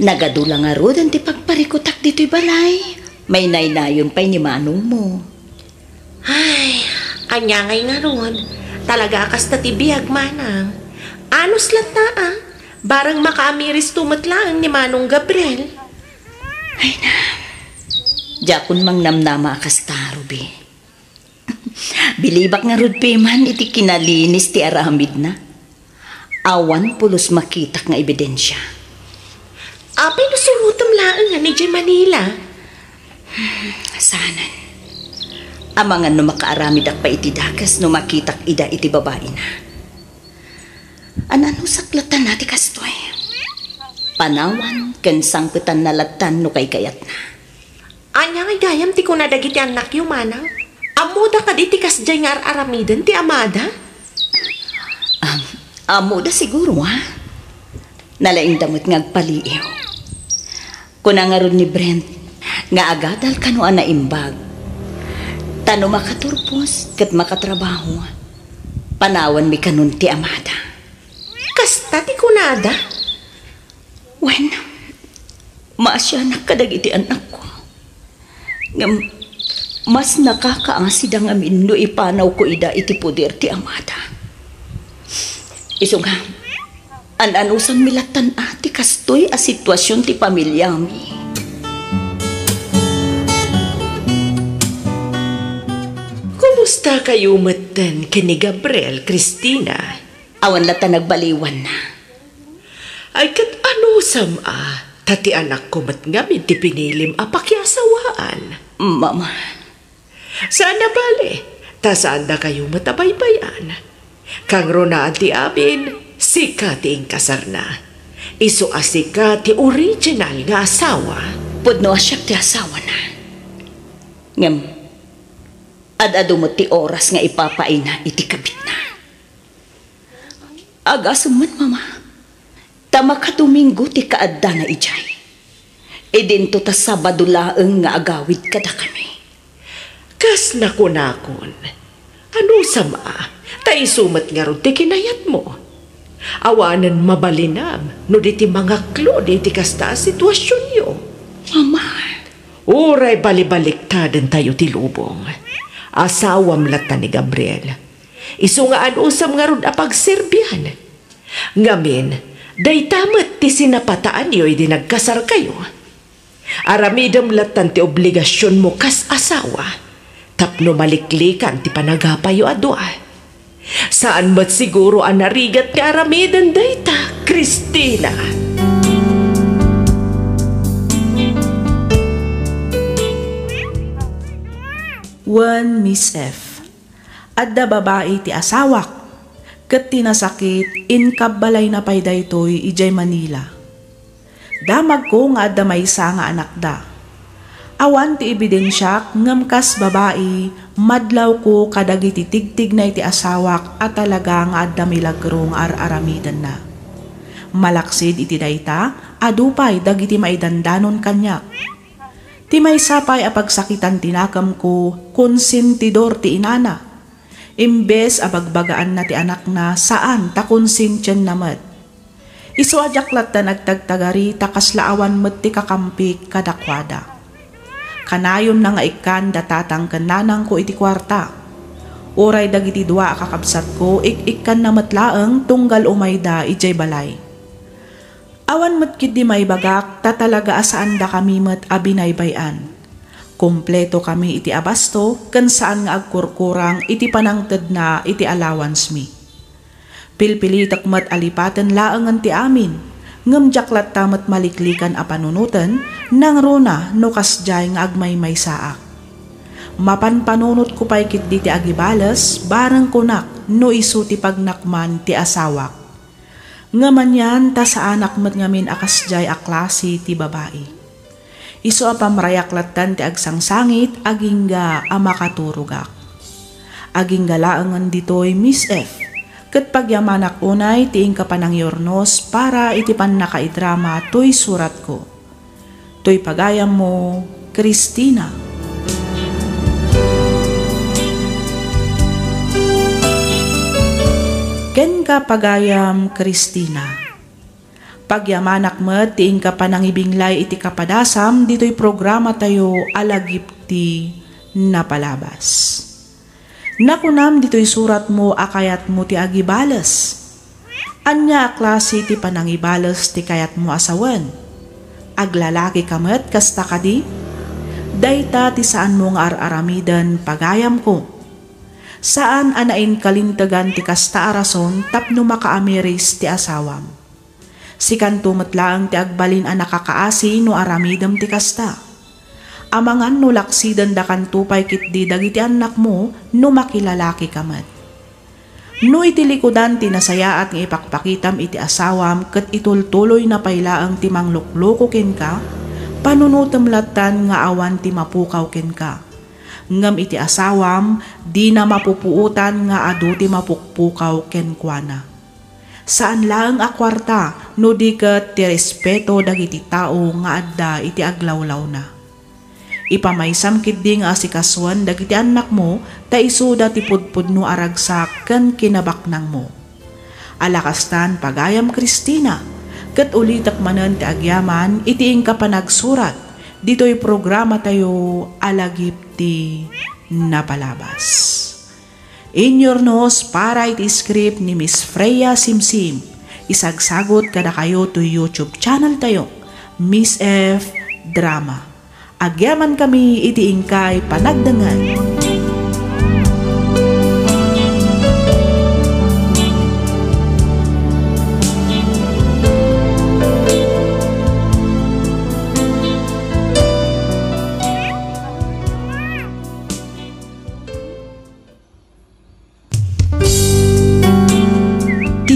Nagadula nga rodan ti pagparikutak dito'y balay. May naynayon pa'y ni manong mo. Ay, anyangay nga ron. Talaga akas na tibiyag manang. Anos lat na Barang makaamiris tumatlaan ni Manong Gabriel. Ay na. Jakun mang namnama akas tarubi. Bilibak nga rod man iti kinalinis ti aramid na. Awan pulos makitak nga ebidensya. Apay nasurutam laan nga ni J. Manila. Sanan. Amangan no makaaramid ak pa iti dakas no makitak ida iti babae na. Anano saklatan nati kastoy. Panawan ken sangkutan nalatan no kay kayat na. Anya nga gayam ti kunada giti anak yu manang. Amuda ka di ti kasjay nga aramidan ti amada? Amuda siguro ha. Nalaing damot ngagpaliiw. Kuna nga ron ni Brent nga agadal kano ana imbag. Tano makaturpos ket makatrabaho. Panawan mi kanun ti amada. Kasta ti kunada? Wen, maasyanak kadag iti anak ko. Ngam, mas nakakaangsid ang amin no ipanaw ko ida iti puder ti amada. Iso nga, an-anusan milatan ati kastoy a sitwasyon ti pamilya mi. Kumusta kayo matan kini Gabriel, Christina? Awan lata nagbaliwan na. Ay kat ano sama, tati anak ko matngamin ti pinilim apakyasawaan. Mama. Saan na bale? Ta saan na kayo matabaybayan? Kang ronaan ti amin, sika ti inkasar na. Iso asika ti original nga asawa. Pudno asyak ti asawa na. Ngam, ad-ado mo ti oras nga ipapaina iti kabit na. Agasam man, mama. Tama ka Domingo ti kaadda na ijay. E dinto ta Sabado laeng nga agawid kada kami. Kas nakunakon. Ano sama? Tay sumat nga ron ti kinayat mo. Awanan mabalinam no di ti mga klo di ti kasta sitwasyon yo. Mama. Uray balibaliktadin tayo ti lubong. Asawam lata ni Gabriel. Isu nga anusam nga ron apagserbihan. Ngamin, day tamat ti sinapataan yo'y di nagkasar kayo. Aramidam latan ti obligasyon mo kas asawa. Tapno maliklikan ti panagapayo adwa. Saan ba't siguro ang narigat ti aramidan dayta, Christina? One Miss F. Adda babae ti asawak. Ket tinasakit inkabbalay na pay daytoy ijay Manila. Damag ko nga adda maysa nga anak da. Awan ti ebidensyak ngem kas babae madlaw ko kadagiti tigtig na iti asawak at talaga nga adda milagro nga aramidan na. Malaksid iti dayta adupay dagiti maidandanon kanyak. Ti maysa pay apagsakitan tinakam ko konsentidor ti inana. Imbes abagbagaan na ti anak na saan ta konsentyen namat. Isu ajaklat ta nagtagtagari takaslaawan met ti kakampik kadakwada. Kanayon na nga ikan datatang kananang ko iti kwarta. Oray dagiti dua kakabsat ko ik-ikan na matlaeng tunggal umayda ijay balay. Awan matkid di may bagak tatalaga asaan da kami met abinaybayan. Kompleto kami iti abasto ken saan nga agkurkurang iti panangted na iti allowance mi. Pilpilitak mat alipaten laengan ti amin ngem jaklat tamet maliklikan a panunuten nang runa no kasjay nga agmaymay saak. Mapan panunot ko pay kit di ti agibales bareng kunak no isu ti pagnakman ti asawak. Ngaman yan ta sa anak met ngamin akasjay a klase ti babae. Isu a pamrayaklatan ti agsangsangit agingga a makaturugak. Agingga laengan ditoy Miss F. Ket pagyamanak unay ti ingkapanang yornos para iti pan nakaidrama toy surat ko. To'y pagayam mo, Christina. Ken ka pagayam, Christina. Pagyamanak met, tiin ka panangibinglay iti kapadasam, dito'y programa tayo alagipti na palabas. Nakunam dito'y surat mo akayat mo ti agibales. Anya klase ti panangibales ti kayat mo asawan. Aglalaki ka met kasta kadi? Dayta ti saan mo nga araramidan pagayam ko. Saan anain kalintagan ti kasta arason tapno makaamiris ti asawam. Sikan tumatlaang ti agbalin ang nakakaasi no aramidam ti kasta. Amangan no laksidan da kan tupay kitdi dagiti anak mo no makilalaki kamat. No iti likudan ti nasayaat nga ipakpakitam iti asawam ket itultuloy na paylaang ti manglukloko ken ka, panunutem latan nga awan ti mapukaw ken ka. Ngam iti asawam, di na mapupuutan nga adu ti mapukpukaw ken kuana. Saan lang akwarta no di ket ti respeto dagiti tao nga adda iti aglawlaw na. Ipamaysam kitdi nga asikaswan dagiti anak mo ta isuda ti pudpud no aragsak ken kinabaknang mo. Alakastan pagayam, Christina, ket ulitak manen ti agyaman iti ingka panagsurat. Dito'y programa tayo alagipti na palabas. In your nose para iti script ni Miss Freya Simsim. Isagsagot kada kayo to YouTube channel tayo, Miss F Drama. Agyaman kami iti ingkay panagdangan.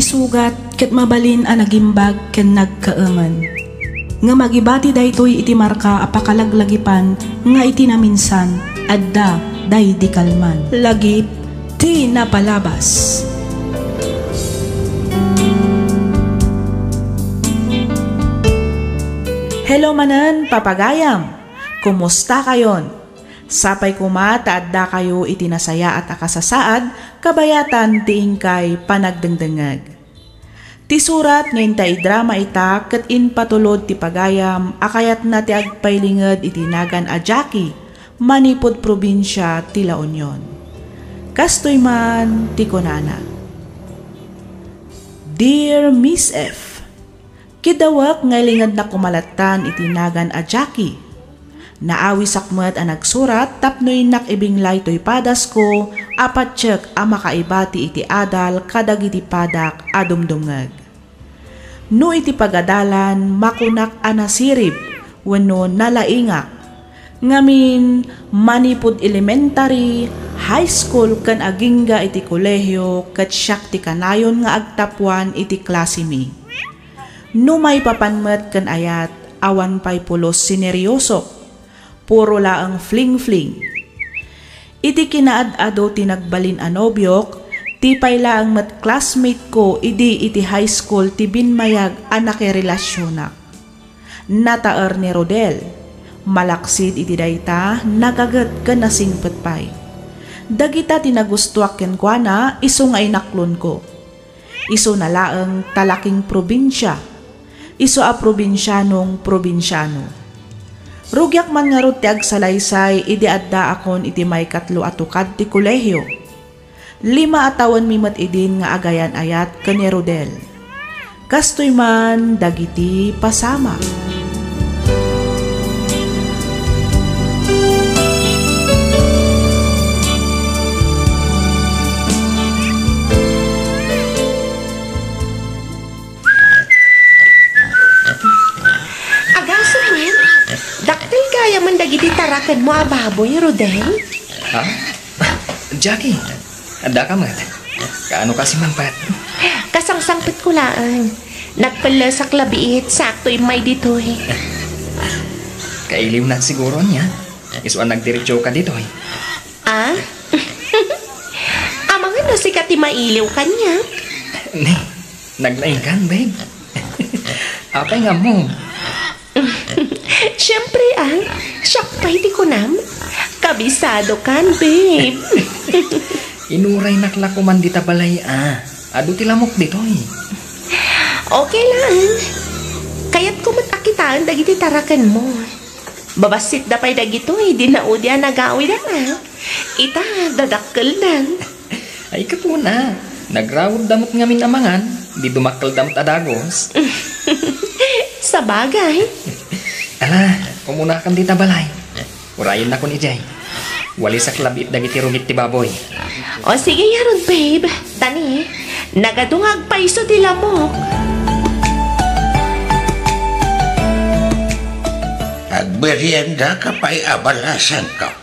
Sugat ket mabalin a nagimbag ken nagkaeman. Nga magibati daytoy iti marka apakalaglagipan nga iti naminsan adda day di kalman. Lagip ti napalabas. Hello manen, papagayam. Kumusta kayon? Sapay kumata adda kayo iti nasaya at akasasaad kabayatan tiing kay panagdengdengag. Ti surat ngayon ta drama ita ket in patulod ti pagayam akayat na ti agpaylinged iti nagan a Jackie, manipod probinsya ti La Union. Kastoy man ti kunana. Dear Miss F, kidawak ngaylinged na kumalatan iti nagan a Jackie. Naawi sakmet a nagsurat tapnoy nakibinglay toy padas ko apat check a makaibati iti adal kadagiti padak adumdumngeg. No iti pagadalan makunak anasirib wenno nalaingak. Ngamin manipud elementary, high school kan agingga iti kolehyo ket syak ti kanayon nga agtapwan iti klase mi. No may papanmet kan ayat awan pay pulos sineryoso. Puro laang fling-fling. Iti kinaad-ado tinagbalin a nobyok, tipay laang mat classmate ko iti high school ti binmayag anak relasyonak. Nataer ni Rodel, malaksid iti dayta, nagagat ka nasingpet pay. Dagita tinagustuak ken kuana, iso nga inaklon ko. Iso na laang talaking probinsya. Iso a probinsyanong probinsyano. Rugyak man nga ti agsalaysay, idi adda akon iti may 3 atukad ti kolehyo. 5 atawan mimat idin nga agayan ayat ken ni Rodel. Kastoy man dagiti pasama. Kaya man dagiti tarakan mo ababoy, Rodel? Ha? Jackie, anda ka mat. Kaano kasi manpat? Kasangsangpit ko laan. Nagpala sa klabiit, sakto may dito eh. Kailiw na siguro niya. Isuan nagdiretso ka dito eh. Ah? Amang ano si Kati mailiw ka niya? Ne, naglaing kan, babe. Apay nga mo. Siyempre siyak pa'y di ko nam. Kabisado kan, babe. Inuray nakla ko man dita balay Adu ti lamok ditoy. Okay lang. Kaya't kumatakitaan dagiti tarakan mo. Babasit da pa'y dagito di na udya nagawi na Ita, dadakkel dan. Ay katuna, nagrawod damot ngamin amangan, di dumakkel damot adagos. Sa bagay. Ala, kumunakan dita balay. Urayon na ko ni Jay. Wali sa klabit dagiti rumit ti baboy. O sige yaron, babe. Tani, nagadungag pa iso ti lamok. Agmerienda ka pa'y abalasan ka.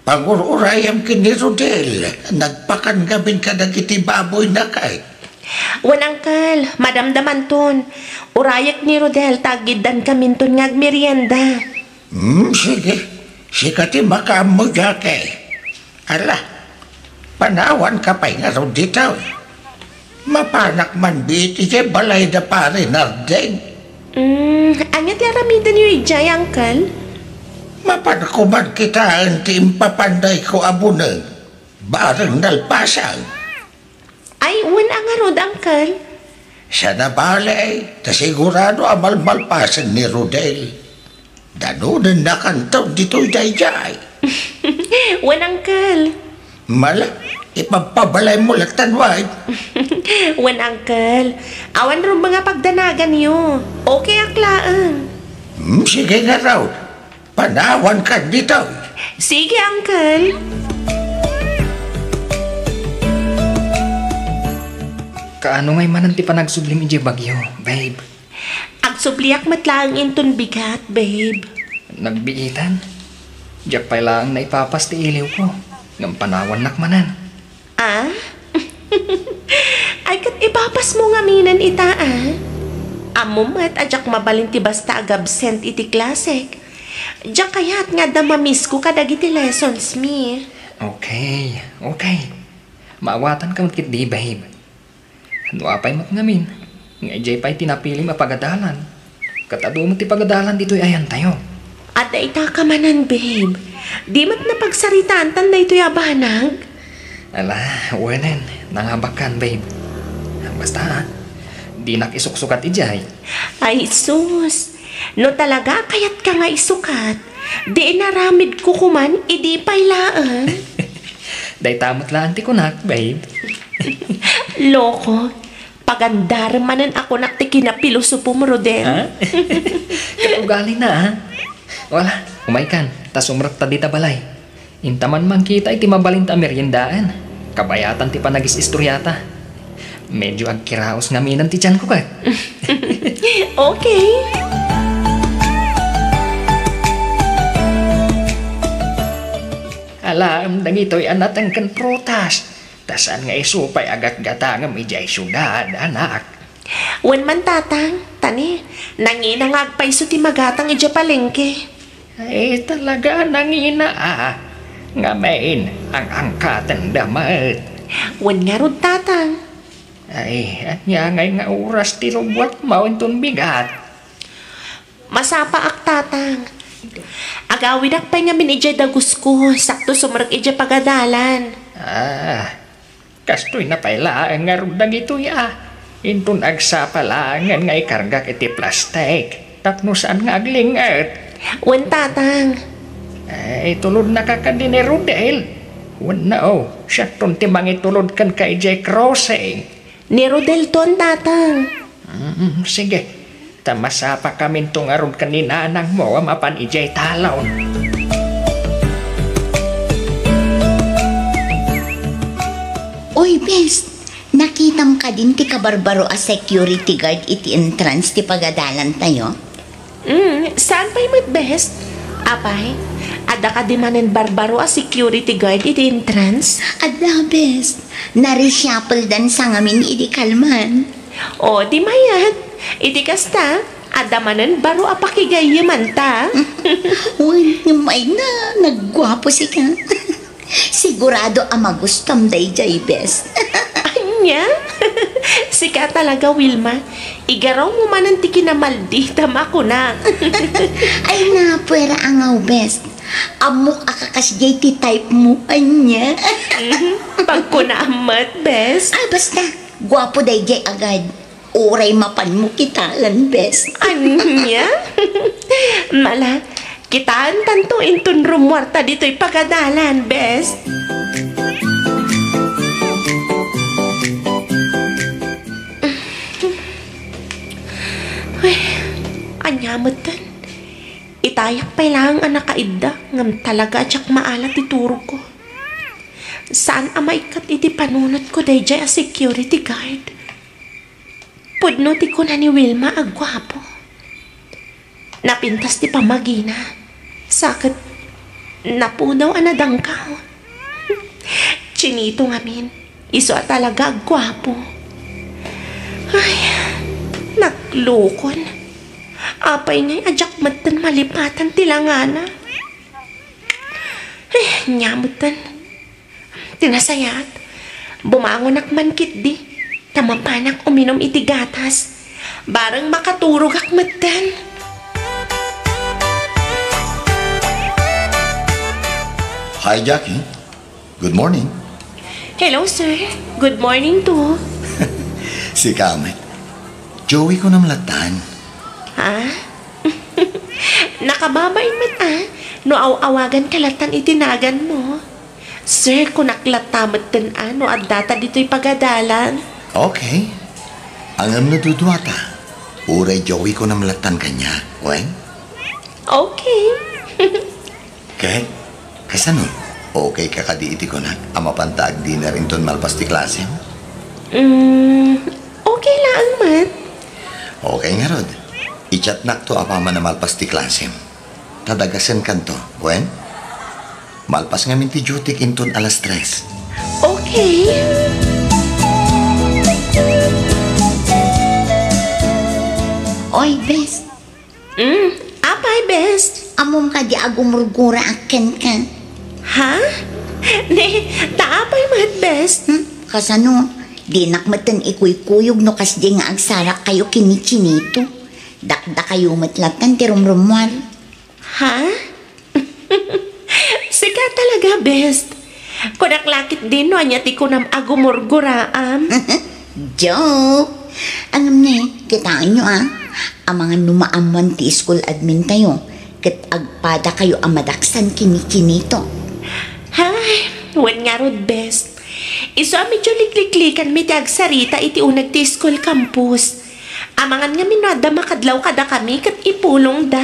Pangururayam ki ni Rodel, nagpakan gabin ka dagiti baboy na kay. Wan angkal, madamdaman ton. Urayak ni Rodel, tagidan kaminton ng agmerienda. Sige. Sikati makaam mo kay. Ala, panawan ka pa'y nga ron dito. Mapanak man biti kay balay na pare nardeng. Anya ti aramidan niyo ijay, angkal? Mapanakuman kita ang tiimpapanday ko abunang. Barang nalpasang. Ay, wan ang arod, angkal. Sa nabalay, ta sigurado amal-malpasan ni Rodel. Danunan na kantaw dito'y dayjay. Wan, angkal. Mala, ipapabalay mo latanway. Wan, angkal. Awan rin mga pagdanagan niyo. Okay, aklaan. Sige nga raw. Panawan ka dito. Sige, angkal. Kaano ngay mananti pa nagsublim iji bagyo, babe? Agsubliak matlaang inton bigat, babe. Nagbiitan? Diyak pa'y lang na ipapas ti iliw ko. Ngam panawan nakmanan. Ay kat ipapas mo nga minan ita, Amo mat ajak mabalin ti basta agabsent iti klasek. Diyak kayat nga damamis ko kadag iti lessons mi. Okay. Maawatan ka matkit di, babe. Ano apay mat ngamin? Nga ijay pa'y tinapili mapagadalan. Katado mo ti pagadalan dito'y ayan tayo. At ita ka manan, babe. Di mat napagsaritaan tan na ito'y abanag. Ala, wenen. Nangabakan, babe. Basta, di nakisuksukat ijay. Ay, sus. No talaga kayat ka nga isukat. Di naramid ko kuman, idi pailaan. Day tamot laan ti kunak, babe. Loko. Pagandar manan ako nakti kinapilosopo mo, Rodel. Kaugali na, Wala, umaikan. Tas umrak ta dita balay. Intaman man kita iti mabalin ta meriendaan. Kabayatan ti panagis istoryata. Medyo agkiraos nga minan ti tiyan ko ka. Okay. Alam, dagito'y anatang kan protas. Tasan nga isupay agat-gata nga medya syudad, anak. Wan man tatang, tani, nanginang agpaiso ti magatang ija palengke. Ay talaga nangina nga main ang angkatan damat. Wan nga rod tatang. Ay, at ngay nga oras ti robot maunton bigat. Masapa ak tatang. Agawid ak pa'y nga minidya dagus ko, sakto sumarag ija pagadalan. Kastoy na paila nga rudag ito Intun agsapalangan nga ikargak iti plastik. Tapno saan nga aglingat. Wan tatang. Ay, tulod na kakadine Rodel. Wan na siya ton timang itulod kan kay J. Crossing. Ni Rodel ton tatang. Sige, tamasapa kami tungarod kanina nang mo mapan ijay talaw. Oy, best. Nakitam ka din ti kabarbaro a security guard iti entrance ti pagadalan tayo? Saan pa'y mat best? Apay, ada ka di manen barbaro a security guard iti entrance? Ada, best. Narishuffle dan sa ngamin iti kalman. O, di mayat. Iti kasta, ada manen baro a pakigayaman ta. Uy, may na. Naggwapo si ka. Sigurado ang magustam day jay, best. Anya? Sika talaga, Wilma. Igaraw mo man ang tiki na maldita ako na. Ay na, pwera angaw, best. Amok akakasjay ti type mo, anya. Pag ko na amat, best. Ay, basta. Gwapo day jay agad. Oray mapan mo kitaan, best. Anya? Mala, kitaan tanto intun rumwarta dito'y pagadalan, best. Ay, anyamatan. Itayak pa lang ang nakaida ngam talaga atsak maalat ituro ko. Saan amaikat iti panunot ko dayjay a security guard? Pudno ti ko na ni Wilma agwapo. Napintas ti pamagina. Sakit napunaw anadangkaw. Chinito ngamin. Iso talaga agwapo. Ay, naglukon. Apay ngay ajak matan malipatan tilangana. Nyamutan. Tinasayat. Bumangon akmankit di. Tamapanak uminom iti gatas. Barang makaturog akmatan. Hi, Jackie. Good morning. Hello, sir. Good morning to. Si Kamet. Joey ko namlatan. Ha? Nakababay man no awagan kalatan itinagan mo. Sir, kung naklatamat din no at data dito'y pagadalan. Okay. Ang naduduata. Uray Joey ko namlatan kanya. Wen? Okay. Kahit, kasano? Okay ka kadiiti ko na. Amapantag di na rin ton malpas ti klase mo? Okay lang, Mat. Okay nga, Rod. I-chat nak to apama na malpas ti klase mo. Tadagasan kanto. Wen? Malpas nga min ti duty inton alas 3. Okay. Oy, best. Apay, best. Amom ka di agumurgura aken ka. Ha? Ne, taapay mat, best. Kasano, di nakmatan ikuy-kuyog no kasdi nga agsarak kayo kini-chinito. Dakda kayo matlatan ti rumrumwar. Ha? Sika talaga, best. Kunaklakit din no, anya ti kunam agumurguraam. Joke. Alam na kitaan nyo ang mga numaaman ti school admin tayo. Kat agpada kayo amadaksan kini-kinito. Hay, wan nga rod, best. Iso medyo likliklikan mi ti agsarita iti unag ti school campus. Amangan nga minada makadlaw kada kami kat ipulong da.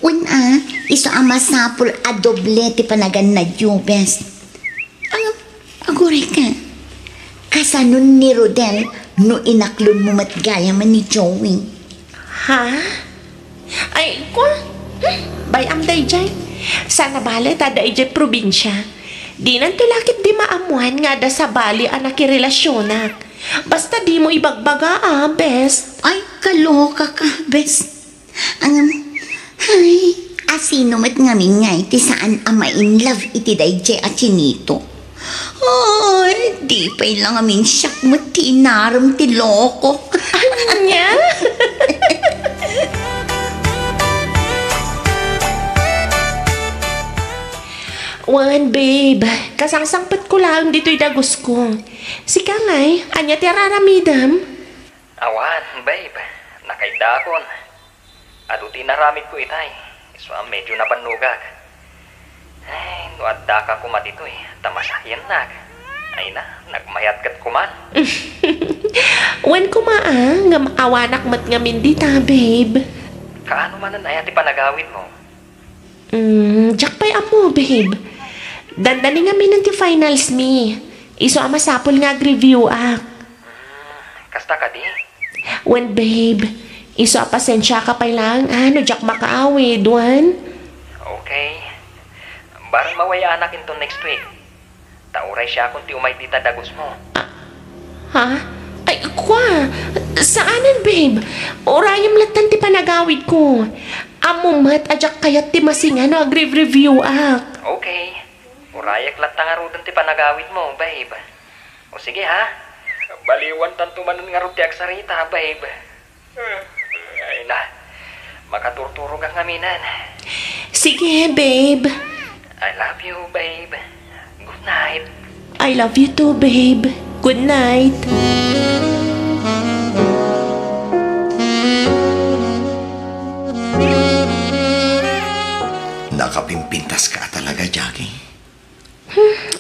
Una, iso masapul a doble ti panagan na dyo, best. Aguray ka. Kasanon ni Rodel no inaklon mo matgaya man ni Joey. Ha? Ay, kwa? Bayam day jay. Sana bali tada ijay probinsya. Di nanti lakit di maamuhan nga da sa bali anak irelasyonak. Basta di mo ibagbaga best. Ay, kaloka ka, best. Ay, asino mat ngamin nga iti saan ama in love iti dayjay at chinito. Ay, di pa'y lang amin siyak mo tinaram ti loko. Anya? Wan, babe. Kasangsangpat ko lang dito'y dagos ko. Sika nga'y, anya ti raramidam? Awan, babe. Nakaidakon. Ado tinaramid ko itay. So, medyo napanugag. Ay, nuadda ka kuma dito Tamasahyan na. Ay na, nagmayat kat kuman. Wan kumaa, nga maawanak mat nga mindita, babe. Kaano man ang ayati panagawin mo? Jack pa'y amo, babe. Dandani nga minang ti finals mi. Iso masapol nga review Kasta ka di? Wan, babe. Iso pasensya ka pa'y lang. No, Jack makaawid, wan. Okay. Barang mawaya anak into next week. Tauray siya kung ti umay tita dagos mo. Ha? Ay, kwa? Saanan, babe? Orayam latan ti panagawid ko. Amumat, ajak kayat ti masinga no agri-review Okay. Urayak latang arudan ti panagawid mo, babe. O sige ha. Baliwan tanto manon nga ti agsarita, babe. Ay na, makaturturog ang aminan. Sige, babe. I love you, babe. Good night. I love you too, babe. Good night. Nakapimpintas ka talaga, Jackie.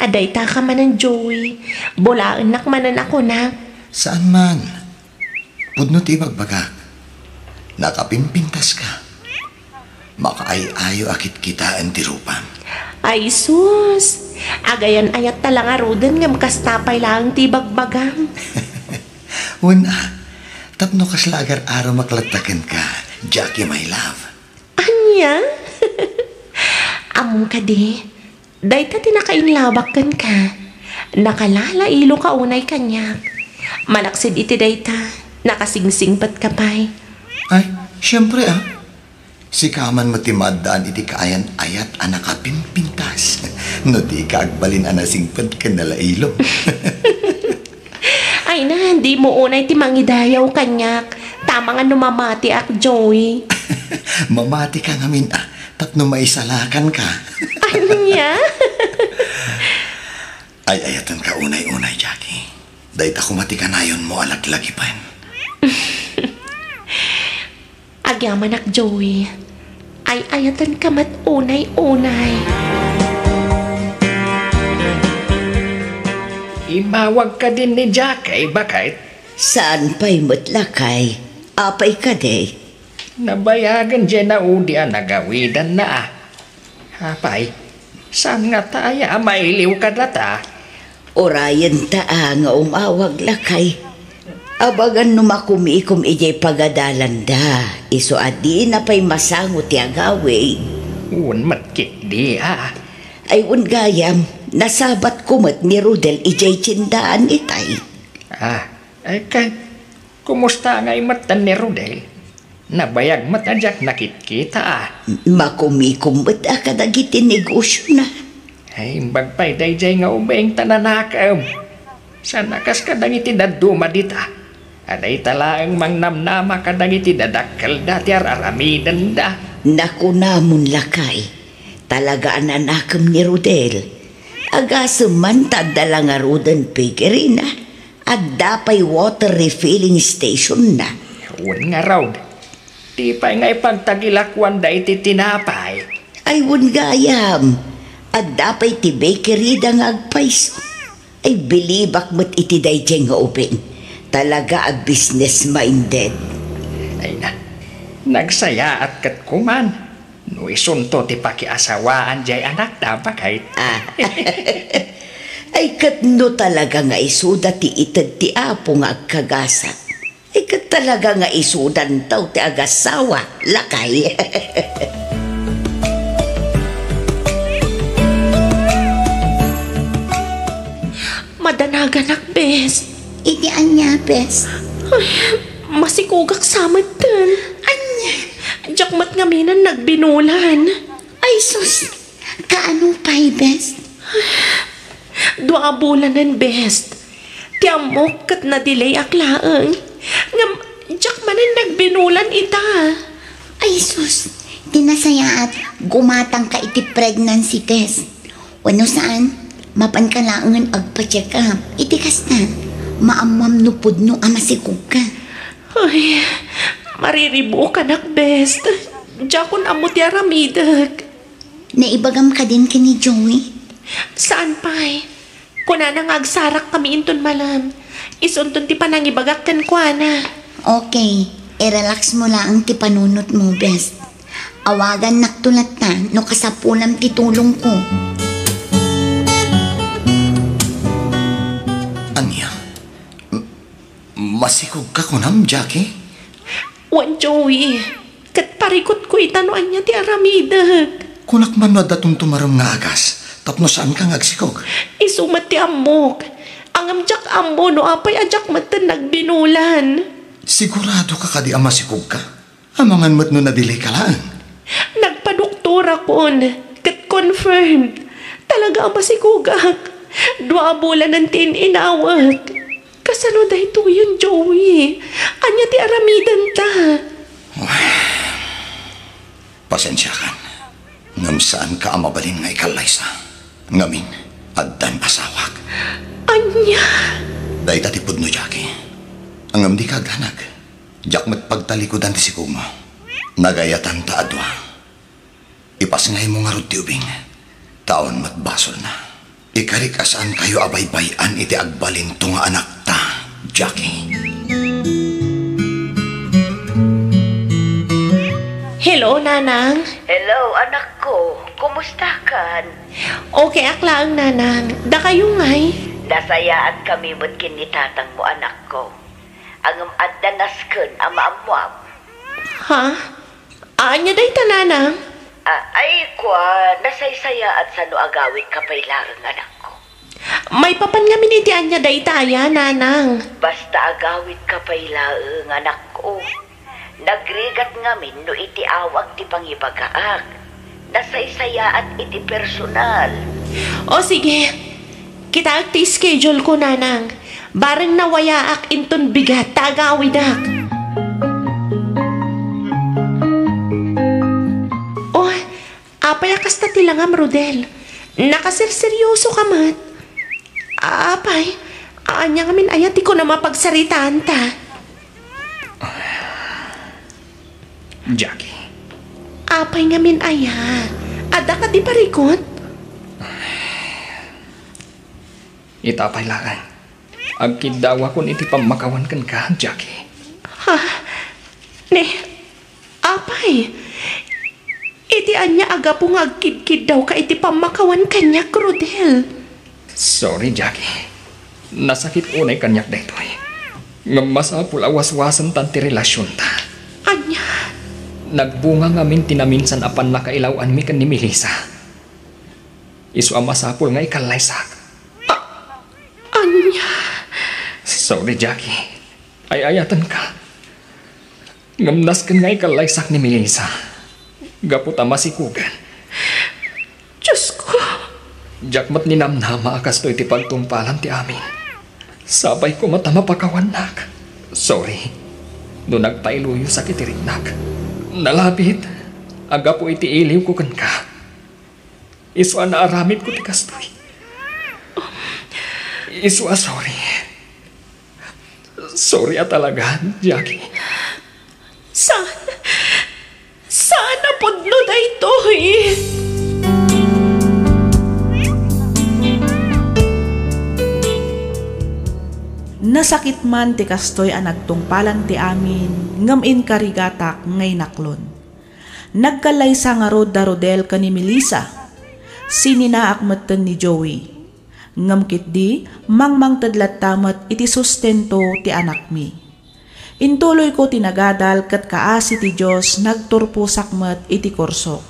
Aday ta ka man ng Joey. Bulaan nakmanan ako na. Saan man? Pudnot ibagbagak. Nakapimpintas ka. Makaay-ayo akit kita ang tirupan. Ay sus. Agayan ayat talang arudan ngam kastapay lang tibagbagang. Una, tapno kaslagar araw maklatakan ka, Jackie, my love. Anya? Among ka di. Day ta tinakainlabakan ka. Nakalala ilo ka unay kanya. Malaksid iti day ta. Nakasingsing pat kapay. Ay, siyempre Si kaman matimadaan iti kaayan ayat anakapimpintas. No di ka agbalin anasingpad ka nalailo. Ay na, hindi mo unay ti mangidayaw kanyak. Tama nga numamati ak, Joey. Mamati ka ngamin tapno maisalakan ka. Anya? Ay ayatan ka unay-unay, Jackie. Dahit ako matikanayon mo alaglagipan. Agyaman ak, Joey. Ay ayatan ka mat unay-unay. Imawag ka din ni Jackie, bakit? Saan pa'y matlakay? Apay ka de. Nabayagan dyan na udi nagawidan na Apay, saan nga taya mailiw ka data? Orayan taa nga umawag lakay. Abagan numakumikom ijay pagadalan da. Iso adi na pa'y masangot ti agawin. Un matkit di Ay un gayam, nasabat kumat ni Rudel ijay tsindaan itay. Ay kay, kumusta nga imatan ni Rudel? Nabayag matadyak nakitkita Makumikom mat akadagiti negosyo na. Ay bagpay dayjay nga ubeng tananakam. Sanakas kadagiti daduma dita. Aday talaang mangnamnama kadagiti dadakkel dati aramidan da. Naku namon lakay. Talagaan anakam ni Rodel. Agasuman tadala nga rodan pigeri na. At dapay water refilling station na. Un nga raw. Di pa nga ipagtagilakwan da iti tinapay. Ay un gayam. At dapay ti bakery da nga agpaiso. Ay bilibak mo't iti dayjay nga open. Talaga a business minded. Ay na. Nagsaya at katkuman. No isunto ti pakiasawaan jay anak da bakit? Ay katno talaga nga isuda ti itad ti apo nga agkagasat. Ay kat talaga nga isudan taw ti agasawa. Lakay. Madanagan ak, bes. Iti anya, bes. Ay, masikugak samatan. Anya? Jakmat ngaminan nagbinulan. Ay, sus. Kaano pa'y, bes? Dua bulanan, best. Tiamok kat na-delay aklaang. Ngam, jakmanan nagbinulan ita. Ay, sus. Tinasaya at gumatang ka iti pregnancy test. Wano saan? Mapan ka laangan agpa-check up. Iti kas na. Maamam nupod no amasikog ka. Ay, mariribo ka nak, best. Jakon amo ti aramidag. Naibagam ka din kini Joey? Saan pa'y? Kuna nang agsarak kami inton malam. Isuntun ti panangibagak kan kwa na. Okay, i-relax mo lang ti panunot mo, best. Awagan naktulat na no kasapulam ti tulong ko. Anya? Masikog ka kunam, Jackie? Wan, Joey. Kat parikot ko itanoan niya ti aramidag. Kunak man madatong tumaram nga agas. Tapno saan kang agsikog? Isumat ti amok. Ang amjak amo no apay ajak matan nagbinulan. Sigurado ka kadi amasikog ka? Amangan mat no nadili ka lang. Nagpadoktora kon. Kat confirmed. Talaga amasikugak. 2 bulan ng tin inawag. Kasano dahito yun, Joey? Anya ti aramidan ta. Pasensya kan. Ngam saan ka amabalin nga ikalaysa. Ngamin, addan asawak. Anya? Dahi tatipod no, Jackie. Ang di ka ganag. Jak magpagtalikodan ti si Kuma. Nagayatan ta adwa. Ipasngay mo nga ti ubing. Taon matbasol na. Ikarik asaan kayo abaybayan iti agbalin to nga anak ta, Jackie. Hello, Nanang. Hello, anak ko. Kumusta kan? Okay, akla ang Nanang. Da kayo nga'y? Nasayaan kami mo't kinitatang mo, anak ko. Ang addanasken ama amuam. Ha? Anya day ta, Nanang? Ay kwa, nasaysaya at sano agawit kapailarang anak ko. May papan nga minitian niya day taya, Nanang. Basta agawit kapailaang anak ko. Nagrigat ngamin no iti awag ti pangibagaak. Nasaysaya at iti personal. O sige, kita ti schedule ko, Nanang. Bareng nawayaak inton bigat tagawidak. Oh, apay akas na tilangam, Rodel. Nakasirseryoso ka mat. Apay, anya ngamin ayati ko na mapagsaritaan ta. Jackie. Apay ngamin aya. Ada ka di parikot? Itapay lakan. Agkidawa kun iti pamakawan kan ka, Jackie. Ha? Ne, apay. Iti anya aga po nga agkid-kid daw ka iti pamakawan kanya, Rodel. Sorry, Jackie. Nasakit unay kanyak daytoy. Ngamasapul awas-wasan tanti relasyon ta. Anya? Nagbunga ngamin tinaminsan apan nakailawan mi kan ni Melissa. Isu amasapul nga ikalaysak. Anya? Sorry, Jackie. Ay-ayatan ka. Ngamnas ka nga ikalaysak ni Melissa. Gapot ama si Kugan. Diyos ko. Jakmat ni namnama akas to iti pagtumpalan ti amin. Sabay ko matama pakawanak. Sorry. No nagpailuyo sa kitirinak. Nalapit. Aga po iti iliw ko kan ka. Iswa na aramid ko ti kastoy. Iswa sorry. Sorry at talaga, Jackie. Sana pudno na ito eh. Nasakit man ti kastoy ang nagtungpalan ti amin, ngamin karigatak ngay naklon. Nagkalaysa nga rod da Rodel ka ni Melissa, sininaak matan ni Joey. Ngamkit di, mangmang tadlat tamat iti sustento ti anak mi. Intuloy ko tinagadal kat kaasi ti Diyos nagturpusak mat iti korsok.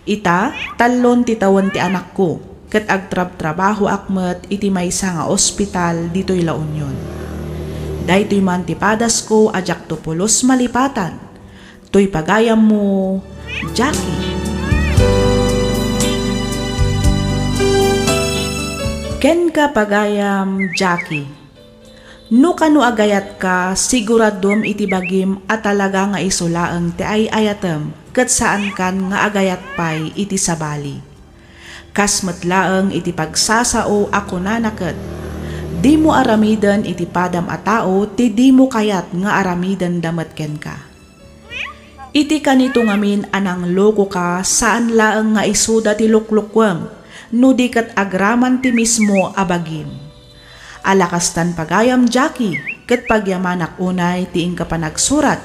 Ita, talon ti tawan ti anak ko, kat agtrab-trabaho akmet iti maysa nga ospital dito'y La Union. Dahito'y man ti padas ko ajak to pulos malipatan. To'y pagayam mo, Jackie. Ken ka pagayam, Jackie. No kanu agayat ka, siguradom iti bagim at talaga nga isulaang ti ay ayatem kat saan kan nga agayat pay iti sabali. Kas matlaang iti pagsasao ako nanaket. Di mo aramidan iti padam a tao, ti di mo kayat nga aramidan damat ken ka. Iti kanito ngamin anang loko ka saan laang nga isuda ti luklukwem, no di kat agraman ti mismo abagim. Alakastan pagayam, Jackie, kat pagyamanak unay tiing ka pa nagsurat.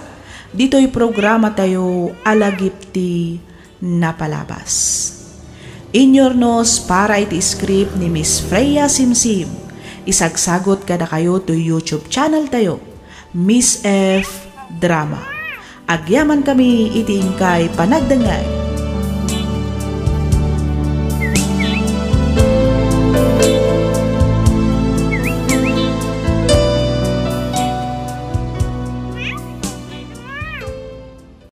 Dito'y programa tayo alagip ti napalabas. Inyornos para iti script ni Miss Freya Simsim. Isagsagot kada kayo to YouTube channel tayo, Miss F Drama. Agyaman kami iting kay panagdangay.